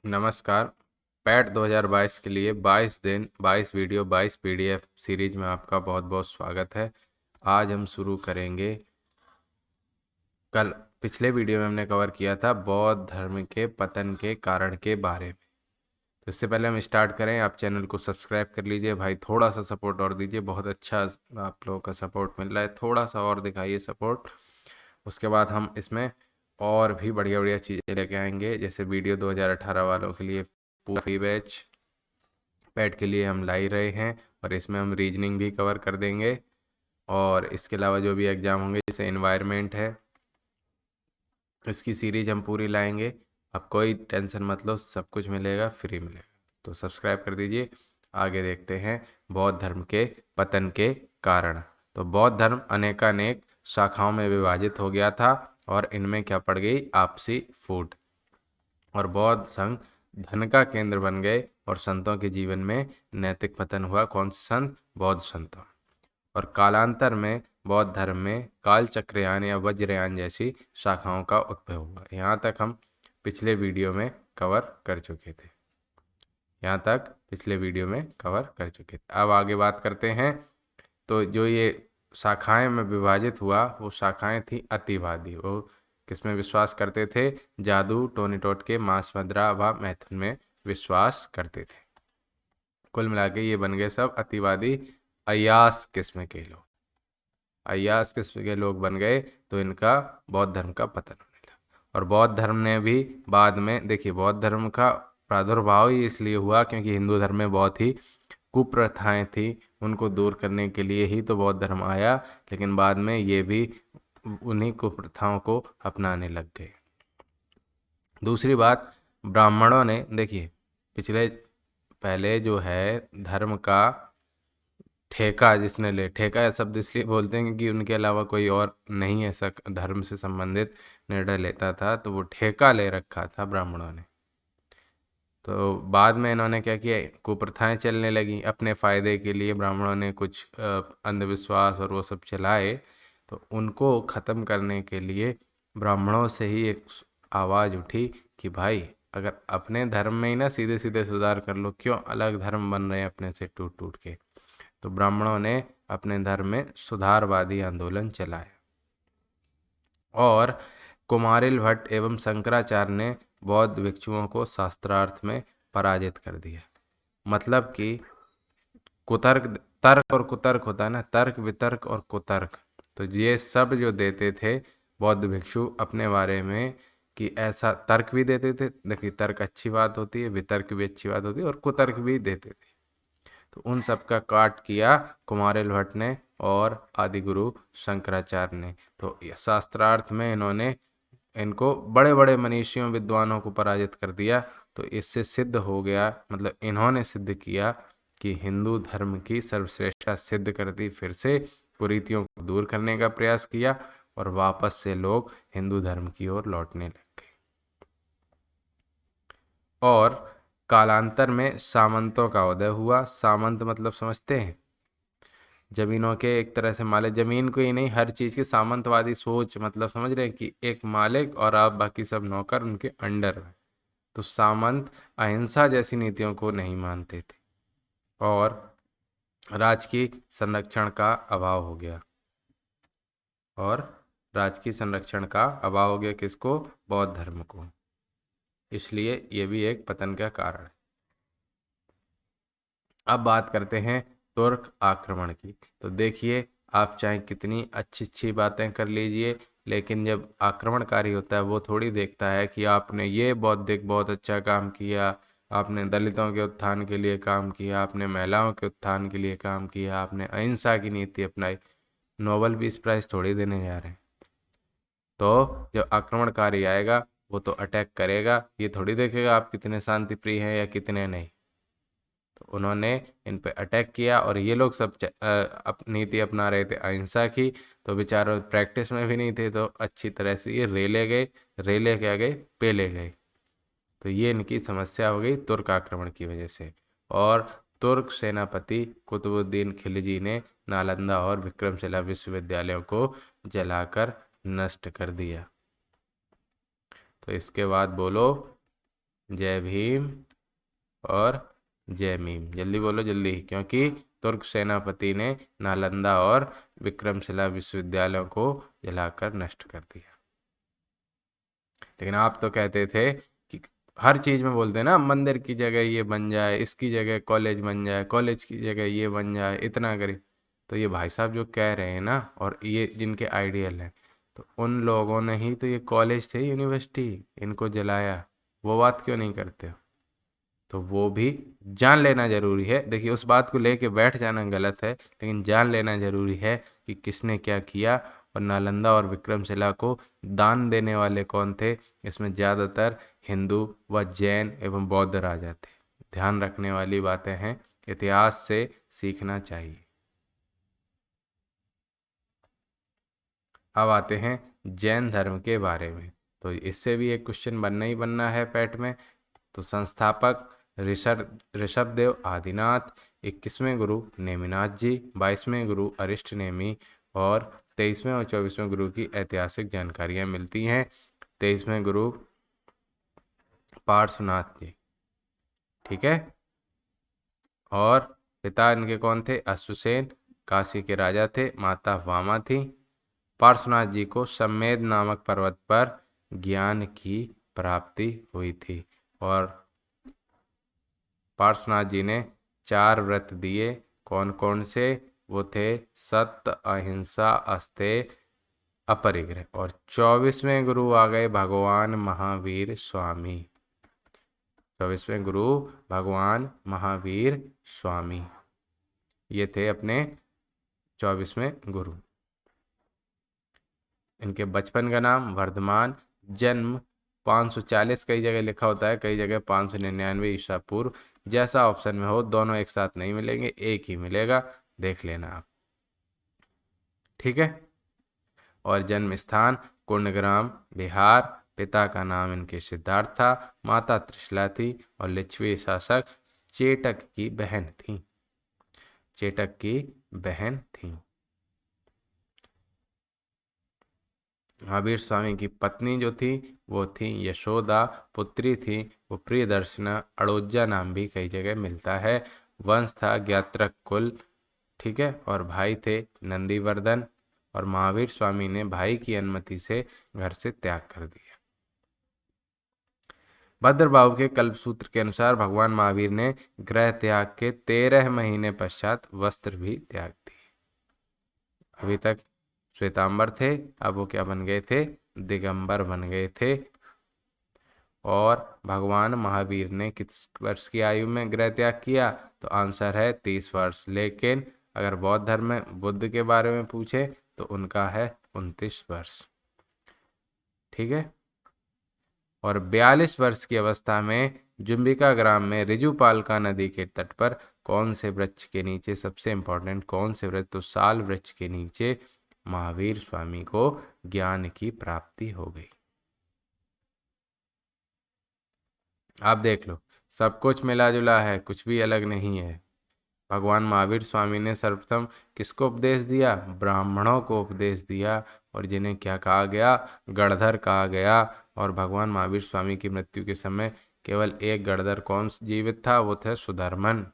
नमस्कार। पैट 2022 के लिए 22 दिन 22 वीडियो 22 पीडीएफ सीरीज में आपका बहुत बहुत स्वागत है। आज हम शुरू करेंगे। कल पिछले वीडियो में हमने कवर किया था बौद्ध धर्म के पतन के कारण के बारे में। तो इससे पहले हम स्टार्ट करें, आप चैनल को सब्सक्राइब कर लीजिए भाई, थोड़ा सा सपोर्ट और दीजिए। बहुत अच्छा आप लोगों का सपोर्ट मिल रहा है, थोड़ा सा और दिखाइए सपोर्ट। उसके बाद हम इसमें और भी बढ़िया बढ़िया चीज़ें लेके आएंगे, जैसे वीडियो 2018 वालों के लिए पूरा फ्री बैच पैट के लिए हम ला ही रहे हैं, और इसमें हम रीजनिंग भी कवर कर देंगे। और इसके अलावा जो भी एग्ज़ाम होंगे, जैसे इन्वायरमेंट है, इसकी सीरीज हम पूरी लाएंगे। अब कोई टेंशन मत लो, सब कुछ मिलेगा, फ्री मिलेगा। तो सब्सक्राइब कर दीजिए। आगे देखते हैं बौद्ध धर्म के पतन के कारण। तो बौद्ध धर्म अनेकानेक शाखाओं में विभाजित हो गया था, और इनमें क्या पड़ गई, आपसी फूट। और बौद्ध संघ धन का केंद्र बन गए, और संतों के जीवन में नैतिक पतन हुआ। कौन से संत? बौद्ध संतों। और कालांतर में बौद्ध धर्म में कालचक्रयान या वज्रयान जैसी शाखाओं का उद्भव हुआ। यहाँ तक हम पिछले वीडियो में कवर कर चुके थे। अब आगे बात करते हैं। तो जो ये शाखाएं में विभाजित हुआ, वो शाखाएं थी अतिवादी। वो किसमें विश्वास करते थे? जादू, टोनी टोटके, मांस, मदिरा व मैथुन में विश्वास करते थे। कुल मिला के ये बन गए सब अतिवादी, अय्यास किस्म के लोग। अय्यास किस्म के लोग बन गए, तो इनका बौद्ध धर्म का पतन होने लगा। और बौद्ध धर्म ने भी बाद में, देखिए, बौद्ध धर्म का प्रादुर्भाव ही इसलिए हुआ क्योंकि हिंदू धर्म में बहुत ही कुप्रथाएं थी, उनको दूर करने के लिए ही तो बौद्ध धर्म आया। लेकिन बाद में ये भी उन्हीं कुप्रथाओं को अपनाने लग गए। दूसरी बात, ब्राह्मणों ने, देखिए, पहले जो है धर्म का ठेका जिसने ले, ठेका शब्द इसलिए बोलते हैं क्योंकि उनके अलावा कोई और नहीं ऐसा धर्म से संबंधित निर्णय लेता था, तो वो ठेका ले रखा था ब्राह्मणों ने। तो बाद में इन्होंने क्या किया, कुप्रथाएं चलने लगी अपने फायदे के लिए। ब्राह्मणों ने कुछ अंधविश्वास और वो सब चलाए, तो उनको ख़त्म करने के लिए ब्राह्मणों से ही एक आवाज़ उठी कि भाई, अगर अपने धर्म में ही ना सीधे सीधे सुधार कर लो, क्यों अलग धर्म बन रहे हैं अपने से टूट टूट के। तो ब्राह्मणों ने अपने धर्म में सुधारवादी आंदोलन चलाया, और कुमारिल भट्ट एवं शंकराचार्य ने बौद्ध भिक्षुओं को शास्त्रार्थ में पराजित कर दिया। मतलब कि कुतर्क, तर्क और कुतर्क होता है ना, तर्क वितर्क और कुतर्क, तो ये सब जो देते थे बौद्ध भिक्षु अपने बारे में, कि ऐसा तर्क भी देते थे। देखिए, तर्क अच्छी बात होती है, वितर्क भी अच्छी बात होती है, और कुतर्क भी देते थे। तो उन सब का काट किया कुमारिल भट्ट ने और आदि गुरु शंकराचार्य ने। तो शास्त्रार्थ में इन्होंने इनको बड़े बड़े मनीषियों विद्वानों को पराजित कर दिया। तो इससे सिद्ध हो गया, मतलब इन्होंने सिद्ध किया कि हिंदू धर्म की सर्वश्रेष्ठता सिद्ध कर दी। फिर से कुरीतियों को दूर करने का प्रयास किया, और वापस से लोग हिंदू धर्म की ओर लौटने लग गए। और कालांतर में सामंतों का उदय हुआ। सामंत मतलब समझते हैं? जमीनों के एक तरह से मालिक, जमीन को ही नहीं, हर चीज की सामंतवादी सोच, मतलब समझ रहे हैं कि एक मालिक और आप बाकी सब नौकर उनके अंडर में। तो सामंत अहिंसा जैसी नीतियों को नहीं मानते थे, और राजकीय संरक्षण का अभाव हो गया। और राजकीय संरक्षण का अभाव हो गया किसको? बौद्ध धर्म को। इसलिए ये भी एक पतन का कारण है। अब बात करते हैं तुर्क आक्रमण की। तो देखिए, आप चाहे कितनी अच्छी अच्छी बातें कर लीजिए, लेकिन जब आक्रमणकारी होता है वो थोड़ी देखता है कि आपने ये बौद्धिक बहुत अच्छा काम किया, आपने दलितों के उत्थान के लिए काम किया, आपने महिलाओं के उत्थान के लिए काम किया, आपने अहिंसा की नीति अपनाई। नोबेल पीस प्राइज थोड़ी देने जा रहे हैं। तो जब आक्रमणकारी आएगा, वो तो अटैक करेगा, ये थोड़ी देखेगा आप कितने शांति प्रिय हैं या कितने नहीं। तो उन्होंने इन पे अटैक किया, और ये लोग सब नीति अपना रहे थे अहिंसा की। तो बेचारों प्रैक्टिस में भी नहीं थे, तो अच्छी तरह से ये रेले क्या गए, पेले गए। तो ये इनकी समस्या हो गई तुर्क आक्रमण की वजह से। और तुर्क सेनापति कुतुबुद्दीन खिलजी ने नालंदा और विक्रमशिला विश्वविद्यालयों को जलाकर नष्ट कर दिया। तो इसके बाद बोलो, जय भीम और जय मीम। जल्दी बोलो जल्दी, क्योंकि तुर्क सेनापति ने नालंदा और विक्रमशिला विश्वविद्यालयों को जलाकर नष्ट कर दिया। लेकिन आप तो कहते थे कि हर चीज में बोलते हैं ना, मंदिर की जगह ये बन जाए, इसकी जगह कॉलेज बन जाए, कॉलेज की जगह ये बन जाए, इतना करें। तो ये भाई साहब जो कह रहे हैं ना, और ये जिनके आइडियल हैं, तो उन लोगों ने ही तो ये कॉलेज थे, यूनिवर्सिटी, इनको जलाया। वो बात क्यों नहीं करते हो? तो वो भी जान लेना जरूरी है। देखिए, उस बात को लेके बैठ जाना गलत है, लेकिन जान लेना जरूरी है कि किसने क्या किया, और नालंदा और विक्रमशिला को दान देने वाले कौन थे। इसमें ज़्यादातर हिंदू व जैन एवं बौद्ध राजा थे। ध्यान रखने वाली बातें हैं, इतिहास से सीखना चाहिए। अब आते हैं जैन धर्म के बारे में। तो इससे भी एक क्वेश्चन बनना ही बनना है पैट में। तो संस्थापक ऋषभदेव आदिनाथ, 21वें गुरु नेमिनाथ जी, 22वें गुरु अरिष्ट नेमि, और 23वें और 24वें गुरु की ऐतिहासिक जानकारियां मिलती हैं। 23वें गुरु पार्श्वनाथ जी, ठीक है। और पिता इनके कौन थे? अश्वसेन, काशी के राजा थे। माता वामा थी। पार्श्वनाथ जी को सम्मेद नामक पर्वत पर ज्ञान की प्राप्ति हुई थी। और पार्श्वनाथ जी ने 4 व्रत दिए। कौन कौन से? वो थे सत्य, अहिंसा, अस्तेय, अपरिग्रह। और 24वें गुरु आ गए भगवान महावीर स्वामी। 24वें गुरु भगवान महावीर स्वामी, ये थे अपने 24वें गुरु। इनके बचपन का नाम वर्धमान। जन्म 540 कई जगह लिखा होता है, कई जगह 599 ईसा पूर्व। जैसा ऑप्शन में हो, दोनों एक साथ नहीं मिलेंगे, एक ही मिलेगा, देख लेना आप, ठीक है। और जन्म स्थान कुंडग्राम, बिहार। पिता का नाम इनके सिद्धार्थ था। माता त्रिशला थी, और लिच्छवी शासक चेटक की बहन थी। चेटक की बहन थी। महावीर स्वामी की पत्नी जो थी, वो थी यशोदा। पुत्री थी वो प्रियदर्शना। अड़ोजा नाम भी कई जगह मिलता है। वंश था ज्ञात्रक कुल, ठीक है। और भाई थे नंदीवर्धन। और महावीर स्वामी ने भाई की अनुमति से घर से त्याग कर दिया। भद्रबाहु के कल्पसूत्र के अनुसार भगवान महावीर ने गृह त्याग के 13 महीने पश्चात वस्त्र भी त्याग दिए। अभी तक श्वेतांबर थे, अब वो क्या बन गए थे? दिगंबर बन गए थे। और भगवान महावीर ने किस वर्ष की आयु में गृह त्याग किया? तो आंसर है 30 वर्ष। लेकिन अगर बौद्ध धर्म में बुद्ध के बारे में पूछे तो उनका है 29 वर्ष, ठीक है। और 42 वर्ष की अवस्था में जुम्बिका ग्राम में ऋजुपालका नदी के तट पर कौन से वृक्ष के नीचे, सबसे इंपॉर्टेंट, कौन से वृक्ष? तो साल वृक्ष के नीचे महावीर स्वामी को ज्ञान की प्राप्ति हो गई। आप देख लो, सब कुछ मिला जुला है, कुछ भी अलग नहीं है। भगवान महावीर स्वामी ने सर्वप्रथम किसको उपदेश दिया? ब्राह्मणों को उपदेश दिया। और जिन्हें क्या कहा गया? गणधर कहा गया। और भगवान महावीर स्वामी की मृत्यु के समय केवल एक गणधर कौन जीवित था? वो थे सुधर्मन।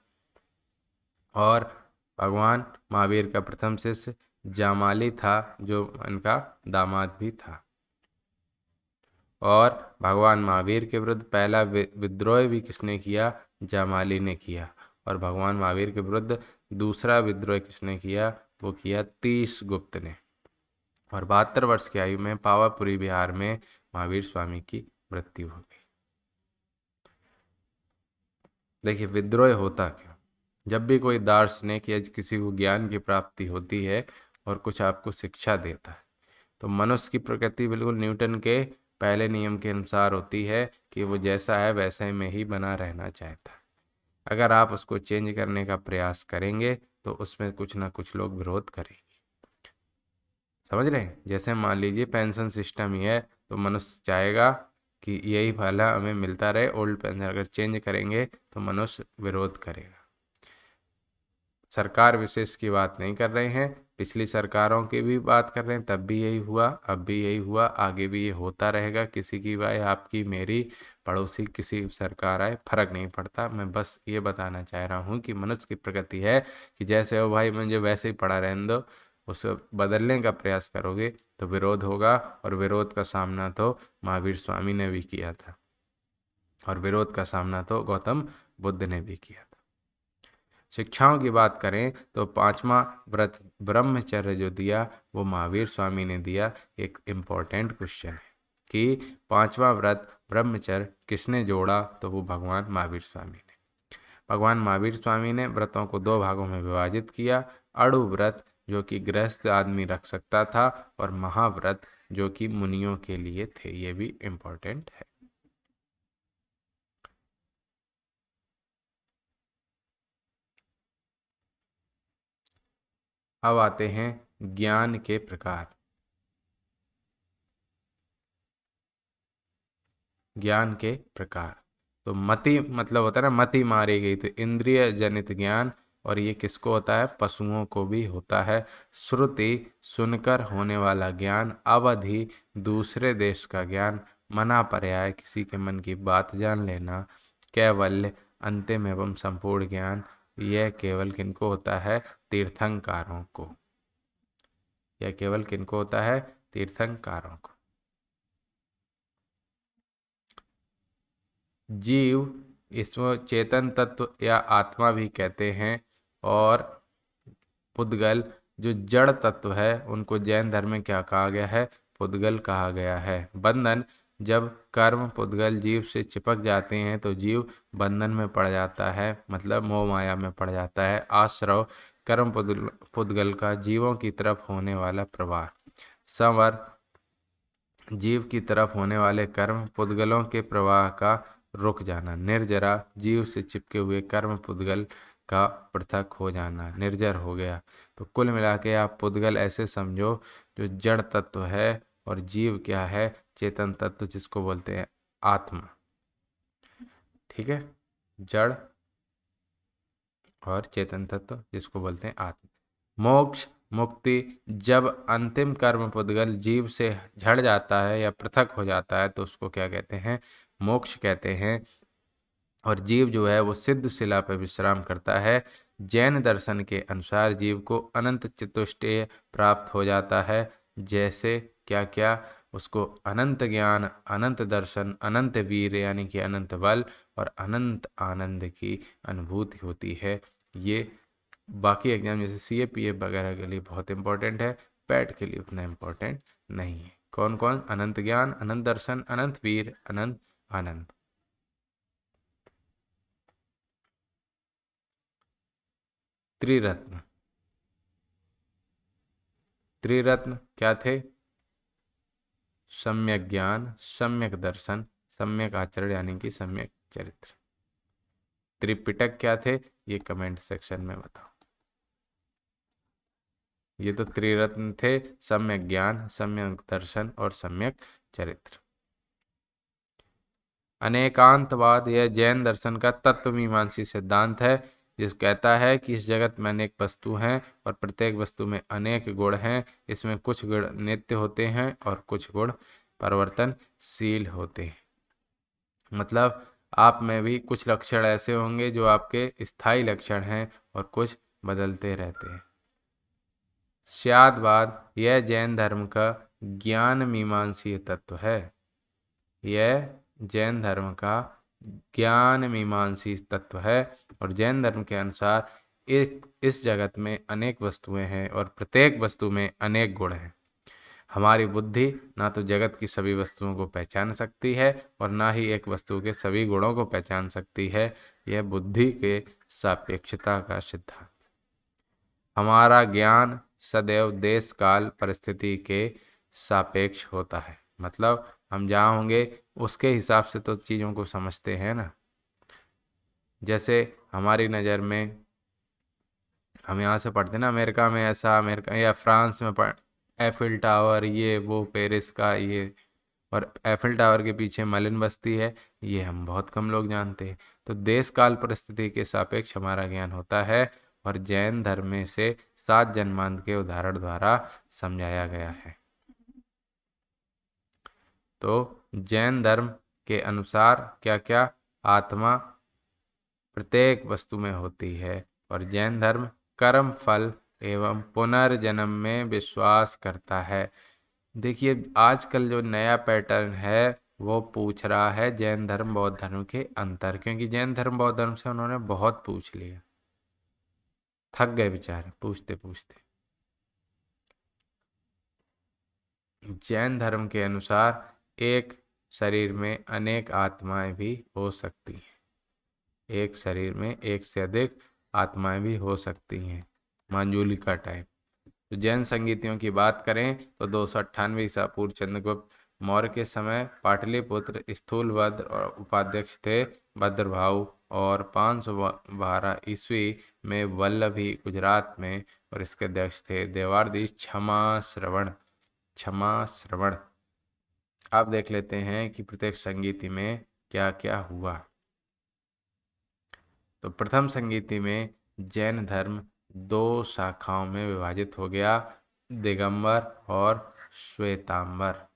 और भगवान महावीर का प्रथम शिष्य जामाली था, जो उनका दामाद भी था। और भगवान महावीर के विरुद्ध पहला विद्रोह भी किसने किया? जामाली ने किया। और भगवान महावीर के विरुद्ध दूसरा विद्रोह किसने किया? वो किया तीस गुप्त ने। और 72 वर्ष की आयु में पावापुरी बिहार में महावीर स्वामी की मृत्यु हो गई। देखिए, विद्रोह होता क्यों? जब भी कोई दार्शनिक या किसी को ज्ञान की प्राप्ति होती है और कुछ आपको शिक्षा देता है, तो मनुष्य की प्रकृति बिल्कुल न्यूटन के पहले नियम के अनुसार होती है कि वो जैसा है वैसे में ही बना रहना चाहता है। अगर आप उसको चेंज करने का प्रयास करेंगे तो उसमें कुछ ना कुछ लोग विरोध करेंगे। समझ रहे हैं? जैसे मान लीजिए पेंशन सिस्टम ही है, तो मनुष्य चाहेगा कि यही फल हमें मिलता रहे, ओल्ड पेंशन। अगर चेंज करेंगे तो मनुष्य विरोध करेगा। सरकार विशेष की बात नहीं कर रहे हैं, पिछली सरकारों की भी बात कर रहे हैं, तब भी यही हुआ, अब भी यही हुआ, आगे भी ये होता रहेगा। किसी की भाई, आपकी, मेरी, पड़ोसी, किसी सरकार आए, फर्क नहीं पड़ता। मैं बस ये बताना चाह रहा हूँ कि मनुष्य की प्रकृति है कि जैसे हो भाई, मुझे वैसे ही पड़ा रहने दो। उसे बदलने का प्रयास करोगे तो विरोध होगा, और विरोध का सामना तो महावीर स्वामी ने भी किया था, और विरोध का सामना तो गौतम बुद्ध ने भी किया था। शिक्षाओं की बात करें तो पांचवा व्रत ब्रह्मचर्य जो दिया वो महावीर स्वामी ने दिया। एक इम्पोर्टेंट क्वेश्चन है कि पांचवा व्रत ब्रह्मचर्य किसने जोड़ा, तो वो भगवान महावीर स्वामी ने। भगवान महावीर स्वामी ने व्रतों को दो भागों में विभाजित किया। अणु व्रत जो कि गृहस्थ आदमी रख सकता था, और महाव्रत जो कि मुनियों के लिए थे। ये भी इम्पोर्टेंट है। अब आते हैं ज्ञान के प्रकार। ज्ञान के प्रकार, तो मति मतलब होता है ना, मति मारी गई, तो इंद्रिय जनित ज्ञान, और ये किसको होता है, पशुओं को भी होता है। श्रुति सुनकर होने वाला ज्ञान। अवधि दूसरे देश का ज्ञान। मना पर्याय किसी के मन की बात जान लेना। कैवल्य अंतिम एवं संपूर्ण ज्ञान। यह केवल किनको होता है, तीर्थंकारों को। यह केवल किनको होता है, तीर्थंकारों को। जीव, इसमें चेतन तत्व या आत्मा भी कहते हैं, और पुद्गल जो जड़ तत्व है, उनको जैन धर्म में क्या कहा गया है, पुद्गल कहा गया है। बंधन, जब कर्म पुद्गल जीव से चिपक जाते हैं तो जीव बंधन में पड़ जाता है, मतलब मोह माया में पड़ जाता है। आश्रव, कर्म पुद्गल का जीवों की तरफ होने वाला प्रवाह। संवर, जीव की तरफ होने वाले कर्म पुद्गलों के प्रवाह का रुक जाना। निर्जरा, जीव से चिपके हुए कर्म पुद्गल का पृथक हो जाना, निर्जर हो गया। तो कुल मिला के आप पुद्गल ऐसे समझो जो जड़ तत्व है, और जीव क्या है, चेतन तत्व, जिसको बोलते हैं आत्मा। ठीक है, जड़ और चेतन तत्व जिसको बोलते हैं आत्मा। मोक्ष, मुक्ति, जब अंतिम कर्म पुद्गल जीव से झड़ जाता है या पृथक हो जाता है तो उसको क्या कहते हैं, मोक्ष कहते हैं। और जीव जो है वो सिद्ध शिला पर विश्राम करता है। जैन दर्शन के अनुसार जीव को अनंत चतुष्टय प्राप्त हो जाता है। जैसे क्या क्या, उसको अनंत ज्ञान, अनंत दर्शन, अनंत वीर यानी कि अनंत बल, और अनंत आनंद की अनुभूति होती है। ये बाकी एग्जाम जैसे CA PA वगैरह के लिए बहुत इंपॉर्टेंट है, पैट के लिए उतना इम्पोर्टेंट नहीं है। कौन कौन, अनंत ज्ञान, अनंत दर्शन, अनंत वीर, अनंत आनंद। त्रिरत्न, त्रिरत्न क्या थे, सम्यक ज्ञान, सम्यक दर्शन, सम्यक आचरण यानी कि सम्यक चरित्र। त्रिपिटक क्या थे, ये कमेंट सेक्शन में बताओ। ये तो त्रिरत्न थे, सम्यक ज्ञान, सम्यक दर्शन और सम्यक चरित्र। अनेकांतवाद, यह जैन दर्शन का तत्वमीमांसी सिद्धांत है, जिस कहता है कि इस जगत में अनेक वस्तु हैं और प्रत्येक वस्तु में अनेक गुण हैं। इसमें कुछ गुण नित्य होते हैं और कुछ गुण परिवर्तनशील होते हैं। मतलब आप में भी कुछ लक्षण ऐसे होंगे जो आपके स्थायी लक्षण हैं, और कुछ बदलते रहते हैं। स्यादवाद, यह जैन धर्म का ज्ञान मीमांसीय तत्व है। यह जैन धर्म का ज्ञान मीमांसी तत्व है, और जैन धर्म के अनुसार एक इस जगत में अनेक वस्तुएं हैं और प्रत्येक वस्तु में अनेक गुण हैं। हमारी बुद्धि ना तो जगत की सभी वस्तुओं को पहचान सकती है, और ना ही एक वस्तु के सभी गुणों को पहचान सकती है। यह बुद्धि के सापेक्षता का सिद्धांत। हमारा ज्ञान सदैव देश काल परिस्थिति के सापेक्ष होता है। मतलब हम जहाँ होंगे उसके हिसाब से तो चीज़ों को समझते हैं ना। जैसे हमारी नज़र में, हम यहाँ से पढ़ते ना, अमेरिका में ऐसा, अमेरिका या फ्रांस में एफिल टावर, ये वो, पेरिस का ये, और एफिल टावर के पीछे मलिन बस्ती है, ये हम बहुत कम लोग जानते हैं। तो देश काल परिस्थिति के सापेक्ष हमारा ज्ञान होता है, और जैन धर्म में से 7 जन्मांत के उदाहरण द्वारा समझाया गया है। तो जैन धर्म के अनुसार क्या क्या आत्मा प्रत्येक वस्तु में होती है, और जैन धर्म कर्म फल एवं पुनर्जन्म में विश्वास करता है। देखिए आजकल जो नया पैटर्न है वो पूछ रहा है जैन धर्म बौद्ध धर्म के अंतर, क्योंकि जैन धर्म बौद्ध धर्म से उन्होंने बहुत पूछ लिया, थक गए बेचारे पूछते पूछते। जैन धर्म के अनुसार एक शरीर में अनेक आत्माएं भी हो सकती हैं, एक शरीर में एक से अधिक आत्माएं भी हो सकती हैं, मांजुलिका टाइप। तो जैन संगीतियों की बात करें तो 298 ईसा पूर्व चंद्रगुप्त मौर्य के समय पाटलिपुत्र स्थूलभद्र और उपाध्यक्ष थे भद्रभाऊ, और 512 ईस्वी में वल्लभी गुजरात में, और इसके अध्यक्ष थे देवारदीश क्षमा श्रवण। अब देख लेते हैं कि प्रत्येक संगीति में क्या क्या हुआ। तो प्रथम संगीति में जैन धर्म 2 शाखाओं में विभाजित हो गया, दिगंबर और श्वेतांबर।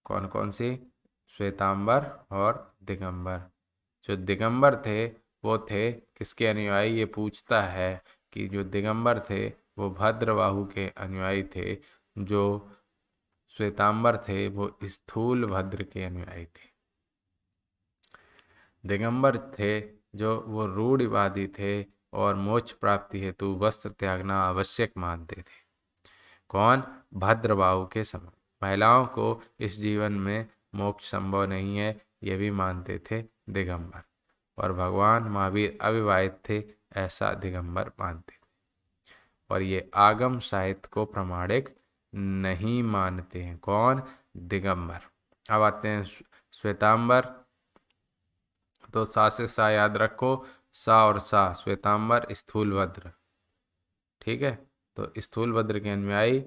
कौन कौन सी? श्वेतांबर और दिगंबर। जो दिगंबर थे वो थे किसके अनुयायी? ये पूछता है कि जो दिगंबर थे वो भद्रबाहु के अनुयायी थे, जो श्वेतांबर थे वो स्थूल भद्र के अनुयायी थे। दिगंबर थे जो वो रूढ़िवादी थे और मोक्ष प्राप्ति हेतु वस्त्र त्यागना आवश्यक मानते थे। कौन? भद्रबाहु के समय। महिलाओं को इस जीवन में मोक्ष संभव नहीं है, ये भी मानते थे दिगंबर। और भगवान महावीर अविवाहित थे, ऐसा दिगंबर मानते थे। और ये आगम साहित्य को प्रमाणिक नहीं मानते हैं। कौन? दिगंबर। अब आते हैं श्वेतांबर। तो सा से सा याद रखो, सा और सा, श्वेतांबर स्थूलभद्र। ठीक है, तो स्थूलभद्र के अनुयायी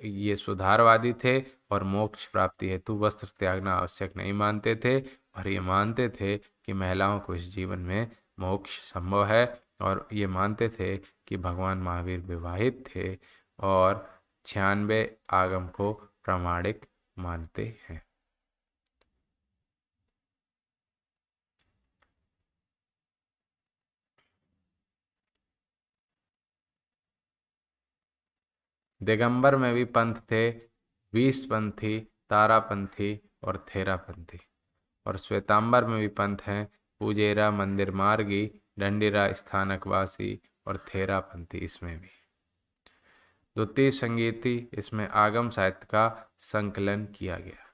ये सुधारवादी थे और मोक्ष प्राप्ति हेतु वस्त्र त्यागना आवश्यक नहीं मानते थे, और ये मानते थे कि महिलाओं को इस जीवन में मोक्ष संभव है, और ये मानते थे कि भगवान महावीर विवाहित थे, और 96 आगम को प्रामाणिक मानते हैं। दिगंबर में भी पंथ थे, 20पंथी, तारापंथी और थेरापंथी। और श्वेतांबर में भी पंथ हैं, पूजेरा, मंदिर मार्गी, डंडीरा स्थानकवासी और थेरापंथी। इसमें भी द्वितीय संगीति, इसमें आगम साहित्य का संकलन किया गया।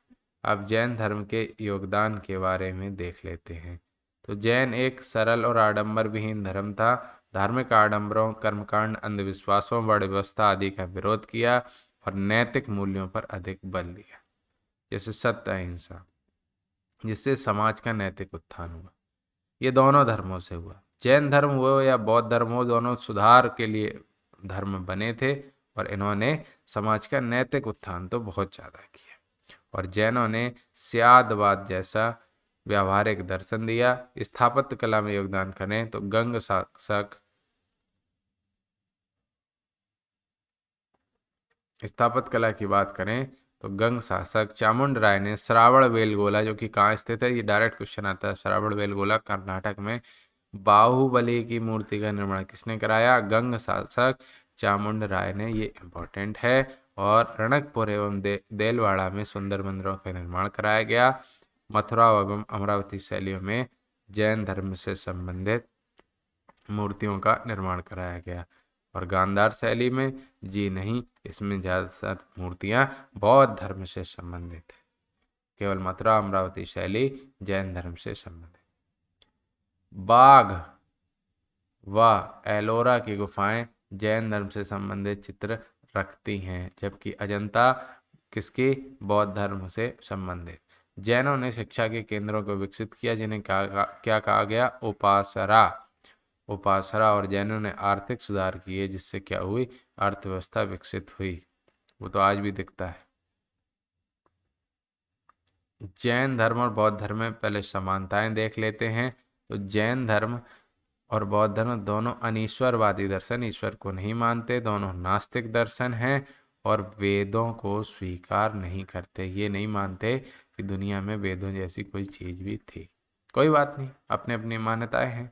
अब जैन धर्म के योगदान के बारे में देख लेते हैं। तो जैन एक सरल और आडंबर विहीन धर्म था। धार्मिक आडंबरों, कर्मकांड, अंधविश्वासों, वर्ण व्यवस्था आदि का विरोध किया और नैतिक मूल्यों पर अधिक बल दिया, जैसे सत्य, अहिंसा, जिससे समाज का नैतिक उत्थान हुआ। ये दोनों धर्मों से हुआ। जैन धर्म हो या बौद्ध धर्म हो, दोनों सुधार के लिए धर्म बने थे, और इन्होंने समाज का नैतिक उत्थान तो बहुत ज़्यादा किया। और जैनों ने स्यादवाद जैसा व्यावहारिक दर्शन दिया। स्थापत्य कला में योगदान करें तो गंग शासक, स्थापत्य कला की बात करें तो गंग शासक चामुंड राय ने श्रावण बेलगोला, जो कि कहाँ स्थित है, ये डायरेक्ट क्वेश्चन आता है। श्रावण बेलगोला कर्नाटक में। बाहुबली की मूर्ति का निर्माण किसने कराया? गंग शासक चामुंड राय ने। ये इम्पोर्टेंट है। और रणकपुर एवं देलवाड़ा में सुंदर मंदिरों का निर्माण कराया गया। मथुरा एवं अमरावती शैलियों में जैन धर्म से संबंधित मूर्तियों का निर्माण कराया गया। और गांधार शैली में जी नहीं, इसमें ज़्यादातर मूर्तियां बौद्ध धर्म से संबंधित है। केवल मथुरा अमरावती शैली जैन धर्म से संबंधित। बाघ व एलोरा की गुफाएं जैन धर्म से संबंधित चित्र रखती हैं, जबकि अजंता किसकी? बौद्ध धर्म से संबंधित। जैनों ने शिक्षा के केंद्रों को विकसित किया, जिन्हें क्या कहा गया? उपासरा। उपासरा। और जैनों ने आर्थिक सुधार किए, जिससे क्या हुई? अर्थव्यवस्था विकसित हुई। वो तो आज भी दिखता है। जैन धर्म और बौद्ध धर्म में पहले समानताएं देख लेते हैं। तो जैन धर्म और बौद्ध धर्म दोनों अनीश्वरवादी दर्शन, ईश्वर को नहीं मानते, दोनों नास्तिक दर्शन हैं और वेदों को स्वीकार नहीं करते। ये नहीं मानते कि दुनिया में वेदों जैसी कोई चीज भी थी। कोई बात नहीं, अपने अपनी मान्यताएं हैं।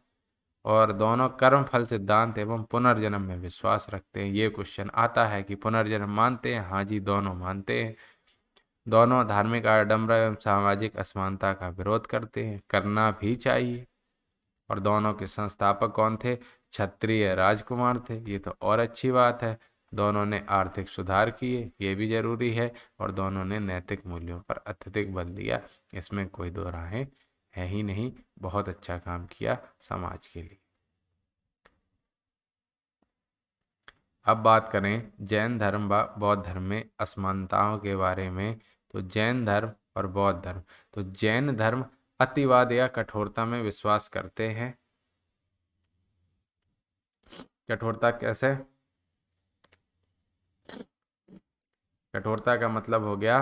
और दोनों कर्म फल सिद्धांत एवं पुनर्जन्म में विश्वास रखते हैं। ये क्वेश्चन आता है कि पुनर्जन्म मानते हैं? हाँ जी, दोनों मानते हैं। दोनों धार्मिक आडंबर एवं सामाजिक असमानता का विरोध करते हैं, करना भी चाहिए। और दोनों के संस्थापक कौन थे? क्षत्रिय राजकुमार थे। ये तो और अच्छी बात है। दोनों ने आर्थिक सुधार किए, ये भी जरूरी है। और दोनों ने नैतिक मूल्यों पर अत्यधिक बल दिया, इसमें कोई दो राहें है ही नहीं। बहुत अच्छा काम किया समाज के लिए। अब बात करें जैन धर्म व बौद्ध धर्म में असमानताओं के बारे में। तो जैन धर्म और बौद्ध धर्म, तो जैन धर्म अतिवाद या कठोरता में विश्वास करते हैं। कठोरता कैसे? कठोरता का मतलब हो गया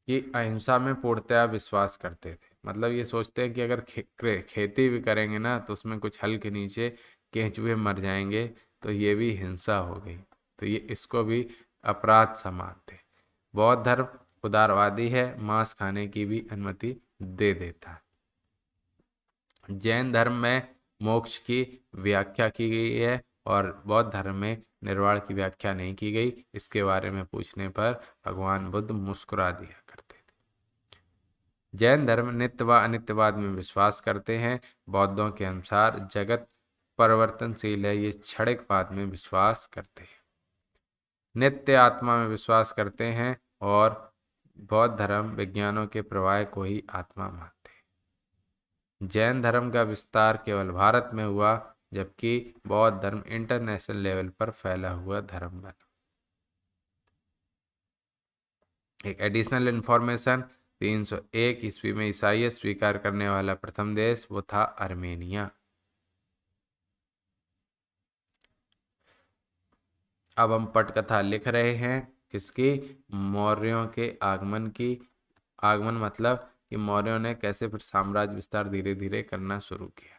कि अहिंसा में पूर्णतया विश्वास करते थे। मतलब ये सोचते हैं कि अगर खेती भी करेंगे ना तो उसमें कुछ हल के नीचे केंचुए मर जाएंगे, तो ये भी हिंसा हो गई। तो ये इसको भी अपराध सा मानते। बौद्ध धर्म उदारवादी है, मांस खाने की भी अनुमति दे देता है। जैन धर्म में मोक्ष की व्याख्या की गई है और बौद्ध धर्म में निर्वाण की व्याख्या नहीं की गई। इसके बारे में पूछने पर भगवान बुद्ध मुस्कुरा दिया करते थे। जैन धर्म नित्य व अनित्यवाद में विश्वास करते हैं। बौद्धों के अनुसार जगत परिवर्तनशील है, ये क्षणिकवाद में विश्वास करते हैं। नित्य आत्मा में विश्वास करते हैं और बौद्ध धर्म विज्ञानों के प्रवाह को ही आत्मा मानते हैं। जैन धर्म का विस्तार केवल भारत में हुआ, जबकि बौद्ध धर्म इंटरनेशनल लेवल पर फैला हुआ धर्म बना। एक एडिशनल इंफॉर्मेशन, 301 ईस्वी में ईसाईयत स्वीकार करने वाला प्रथम देश वो था आर्मेनिया। अब हम पटकथा लिख रहे हैं किसकी? मौर्यों के आगमन की। आगमन मतलब कि मौर्यों ने कैसे फिर साम्राज्य विस्तार धीरे धीरे करना शुरू किया।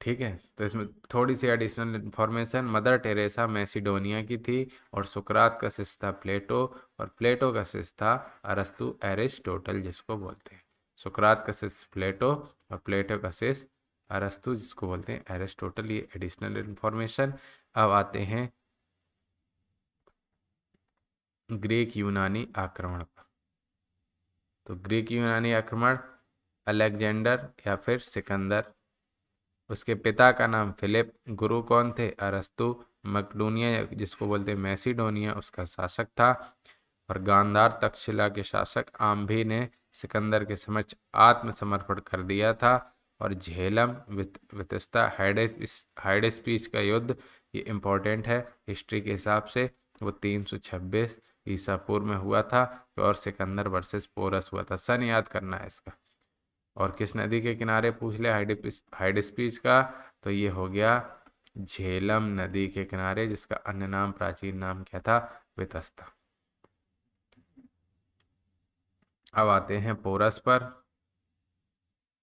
ठीक है, तो इसमें थोड़ी सी additional information. Mother Teresa Macedonia की थी और सुकरात का शिष्य था प्लेटो, और प्लेटो का शिष्य था अरस्तु एरिस्टोटल जिसको बोलते हैं। सुकरात का शिष्य प्लेटो और प्लेटो का शिष्य अरस्तु जिसको बोलते हैं एरिस्टोटल। ये एडिशनल इंफॉर्मेशन। अब आते हैं ग्रीक यूनानी आक्रमण पर। तो ग्रीक यूनानी आक्रमण, अलेक्जेंडर या फिर सिकंदर। उसके पिता का नाम फिलिप। गुरु कौन थे? अरस्तु। मकडोनिया जिसको बोलते हैं मैसिडोनिया उसका शासक था। और गांधार तक्षशिला के शासक आम्भी ने सिकंदर के समक्ष आत्मसमर्पण कर दिया था। और झेलम वितस्ता हाइडेस्पीस का युद्ध, ये इम्पोर्टेंट है हिस्ट्री के हिसाब से, वो 326 ईसा पूर्व में हुआ था। और सिकंदर वर्सेस पोरस हुआ था। सन याद करना है इसका। और किस नदी के किनारे पूछ ले हाइडेस्पीस का? तो ये हो गया झेलम नदी के किनारे, जिसका अन्य नाम, प्राचीन नाम क्या था? वितस्ता। अब आते हैं पोरस पर।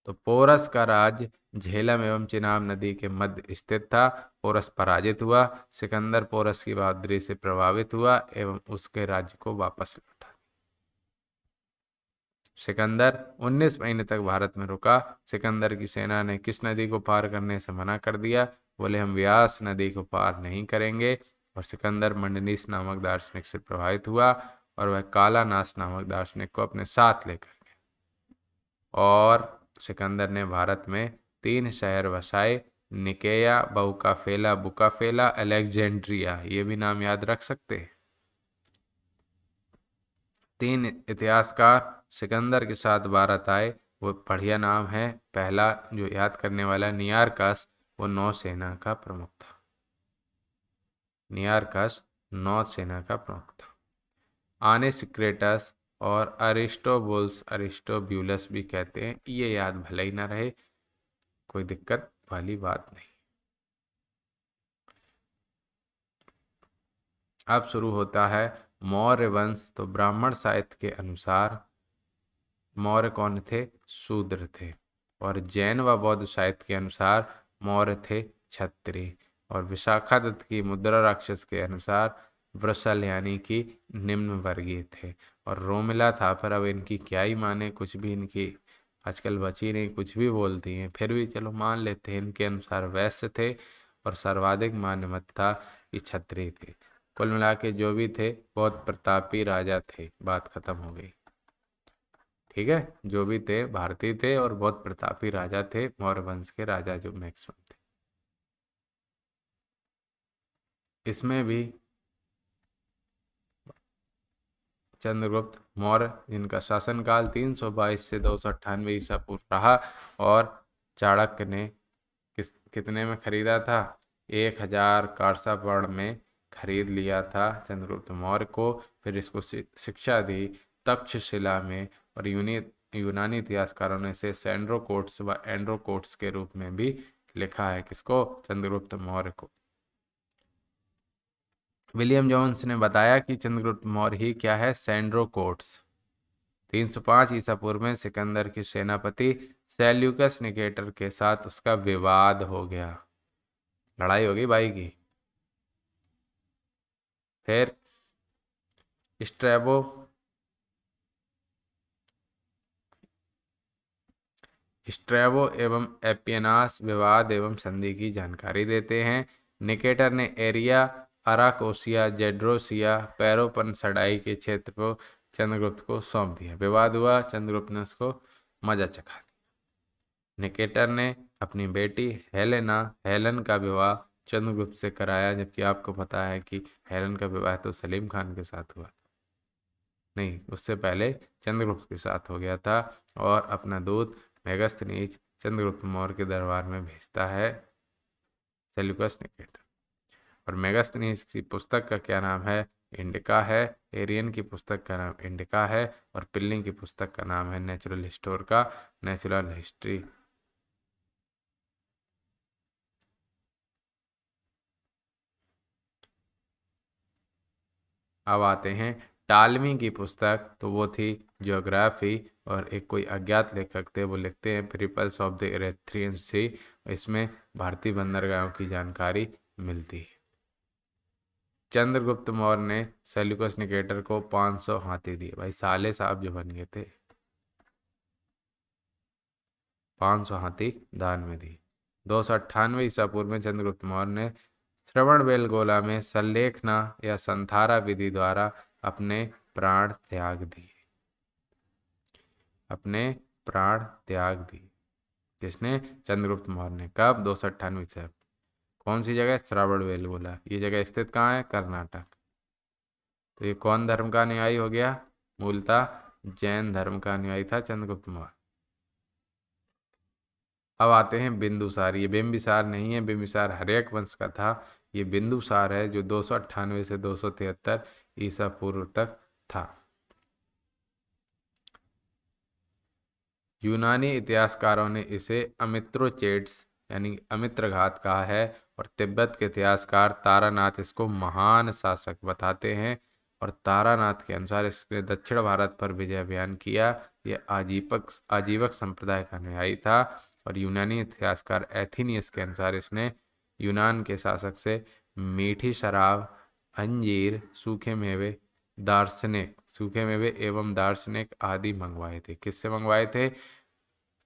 तो पोरस का राज्य झेलम एवं चिनाब नदी के मध्य स्थित था। पोरस पराजित हुआ। सिकंदर पोरस की बहादुरी से प्रभावित हुआ एवं उसके राज्य को वापस लौटा। सिकंदर 19 महीने तक भारत में रुका। सिकंदर की सेना ने किस नदी को पार करने से मना कर दिया? बोले हम व्यास नदी को पार नहीं करेंगे। और सिकंदर मंडनीस नामक दार्शनिक से प्रभावित हुआ और वह कालानास नामक दार्शनिक को अपने साथ लेकर गया। और सिकंदर ने भारत में 3 शहर बसाए, निकेया, बहुकाफेला, बुकाफेला, अलेक्जेंड्रिया। ये भी नाम याद रख सकते हैं। 3 इतिहासकार सिकंदर के साथ भारत आए, वो बढ़िया नाम है। पहला जो याद करने वाला नियारकस, वो नौसेना का प्रमुख था। नियारकस नौसेना का प्रमुख था। आनेसिक्रेटस और अरिस्टोबुल्स, अरिस्टोब्यूलस भी कहते हैं। ये याद भले ही ना रहे, कोई दिक्कत वाली बात नहीं। अब शुरू होता है मौर्य वंश। तो ब्राह्मण साहित्य के अनुसार मौर्य कौन थे? शूद्र थे। और जैन व बौद्ध साहित्य के अनुसार मौर्य थे क्षत्रिय। और विशाखादत्त की मुद्रा राक्षस के अनुसार वृषल यानी कि निम्न वर्गीय थे। और रोमिला था, पर अब इनकी क्या ही माने, कुछ भी इनकी आजकल बची नहीं, कुछ भी बोलती हैं, फिर भी चलो मान लेते हैं। इनके अनुसार वैश्य थे और सर्वाधिक मान्य मत था कि क्षत्रिय थे। कुल मिला के जो भी थे बहुत प्रतापी राजा थे, बात खत्म हो गई। ठीक है, जो भी थे भारतीय थे और बहुत प्रतापी राजा थे, मौर्य वंश के राजा जो मैक्सिमम थे। इसमें भी चंद्रगुप्त मौर्य, जिनका शासनकाल 322 से 298 ईसा पूर्व रहा, और चाणक्य ने कितने में खरीदा था? 1000 कारसापर्ण में खरीद लिया था चंद्रगुप्त मौर्य को। फिर इसको शिक्षा दी तक्षशिला में, और यूनानी इतिहासकारों ने इसे सैंड्रोकोट्स व एंड्रोकोट्स के रूप में भी लिखा है। किसको? चंद्रगुप्त मौर्य को। विलियम जोन्स ने बताया कि चंद्रगुप्त मौर्य ही क्या है? सैंड्रोकोट्स। 305 ईसा पूर्व में सिकंदर के सेनापति सेल्यूकस निकेटर के साथ उसका विवाद हो गया, लड़ाई हो गई भाई की। फिर स्ट्रैबो एवं एपियनास विवाद एवं संधि की जानकारी देते हैं। निकेटर ने एरिया, अराकोसिया, जेड्रोसिया, पैरोपनसडाई के क्षेत्र को चंद्रगुप्त को सौंप दिया। विवाद हुआ, चंद्रगुप्त ने उसको मजा चखा दिया। निकेटर ने अपनी बेटी हेलन का विवाह चंद्रगुप्त से कराया, जबकि आपको पता है कि हेलन का विवाह तो सलीम खान के साथ हुआ था। नहीं, उससे पहले चंद्रगुप्त के साथ हो गया था। और अपना दूत मेगस्थनीज चंद्रगुप्त मौर्य के दरबार में भेजता है सेल्यूकस निकेटर। और मेगस्थनीज की पुस्तक का क्या नाम है? इंडिका है। एरियन की पुस्तक का नाम इंडिका है। और पिल्लिंग की पुस्तक का नाम है नेचुरल हिस्टोर का नेचुरल हिस्ट्री। अब आते हैं टालमी की पुस्तक, तो वो थी ज्योग्राफी। और एक कोई अज्ञात लेखक थे, वो लिखते हैं पीपल्स ऑफ द इरेथ्रियन सी। इसमें भारतीय बंदरगाहों की जानकारी मिलती है। चंद्रगुप्त मौर्य ने सेल्यूकस निकेटर को 500 हाथी दिए। भाई साले साहब जो बन गए थे, 500 हाथी दान में दिए। 298 ईसा पूर्व में चंद्रगुप्त मौर्य ने श्रवणबेलगोला में संलेखना या संथारा विधि द्वारा अपने प्राण त्याग दिए। अपने प्राण त्याग दिए किसने? चंद्रगुप्त मौर्य ने। कब? 298 ईसा। कौन सी जगह? श्रवणबेलगोला। ये जगह स्थित कहाँ है? कर्नाटक। तो ये कौन धर्म का अनुयायी हो गया? मूलतः जैन धर्म का अनुयायी था चंद्रगुप्त मौर्य। अब आते हैं बिंदुसार। ये बिंबिसार नहीं है, बिंबिसार हर्यक वंश का था। ये बिंदुसार है जो 298 से 273 ईसा पूर्व तक था। यूनानी इतिहासकारों ने इसे अमित्रोचेट्स यानी अमित्रघात कहा है। और तिब्बत के इतिहासकार तारानाथ इसको महान शासक बताते हैं। और तारानाथ के अनुसार इसने दक्षिण भारत पर विजय अभियान किया। यह आजीवक संप्रदाय का अनुयायी था। और यूनानी इतिहासकार एथिनियस के अनुसार इसने यूनान के शासक से मीठी शराब, अंजीर, सूखे मेवे एवं दार्शनिक आदि मंगवाए थे। किससे मंगवाए थे?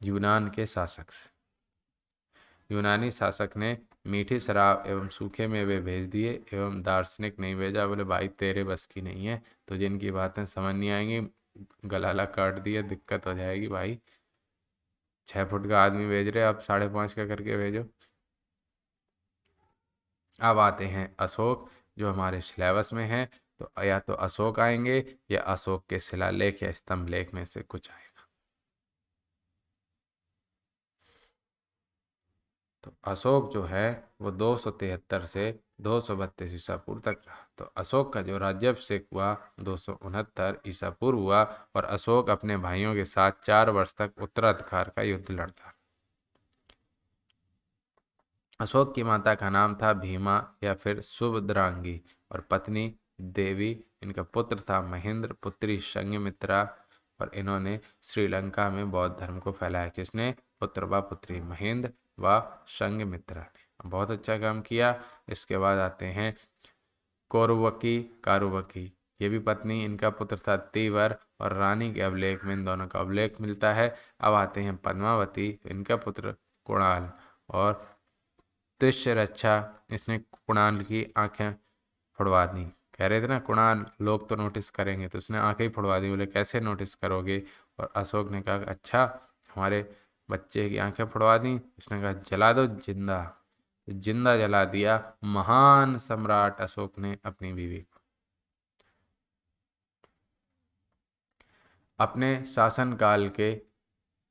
यूनान के शासक से। यूनानी शासक ने मीठी शराब एवं सूखे मेवे भेज दिए, एवं दार्शनिक नहीं भेजा। बोले भाई तेरे बस की नहीं है, तो जिनकी बातें समझ नहीं आएंगी गलाला काट दिया, दिक्कत हो जाएगी भाई। 6 फुट का आदमी भेज रहे, आप 5.5 का करके भेजो। अब आते हैं अशोक, जो हमारे सिलेबस में है। तो या तो अशोक आएंगे या अशोक के शिलालेख या स्तंभ लेख में से कुछ आएगा। तो अशोक जो है वो 273 से 232 ईसा पूर्व तक रहा। तो अशोक का जो राज्याभिषेक हुआ 269 ईसा पूर्व हुआ। और अशोक अपने भाइयों के साथ 4 वर्ष तक उत्तराधिकार का युद्ध लड़ता। अशोक की माता का नाम था भीमा या फिर सुभद्रांगी, और पत्नी देवी। इनका पुत्र था महेंद्र, पुत्री संघमित्रा, और इन्होंने श्रीलंका में बौद्ध धर्म को फैलाया। किसने? पुत्र व पुत्री, महेंद्र व संघमित्रा ने। बहुत अच्छा काम किया। इसके बाद आते हैं कौरवकी कारुवकी, ये भी पत्नी, इनका पुत्र था तीवर और रानी के अभिलेख में इन दोनों का उल्लेख मिलता है। अब आते हैं पद्मावती, इनका पुत्र कुणाल और तिष्यरक्षा, इसने कुणाल की आंखें फुड़वा दी। कह रहे थे ना कुणाल लोग तो नोटिस करेंगे, तो उसने आंखें ही फुड़वा दी। बोले कैसे नोटिस करोगे? और अशोक ने कहा अच्छा, हमारे बच्चे की आंखें फुड़वा दी। उसने कहा जला दो जिंदा। तो जिंदा जला दिया महान सम्राट अशोक ने अपनी बीवी को। अपने शासनकाल के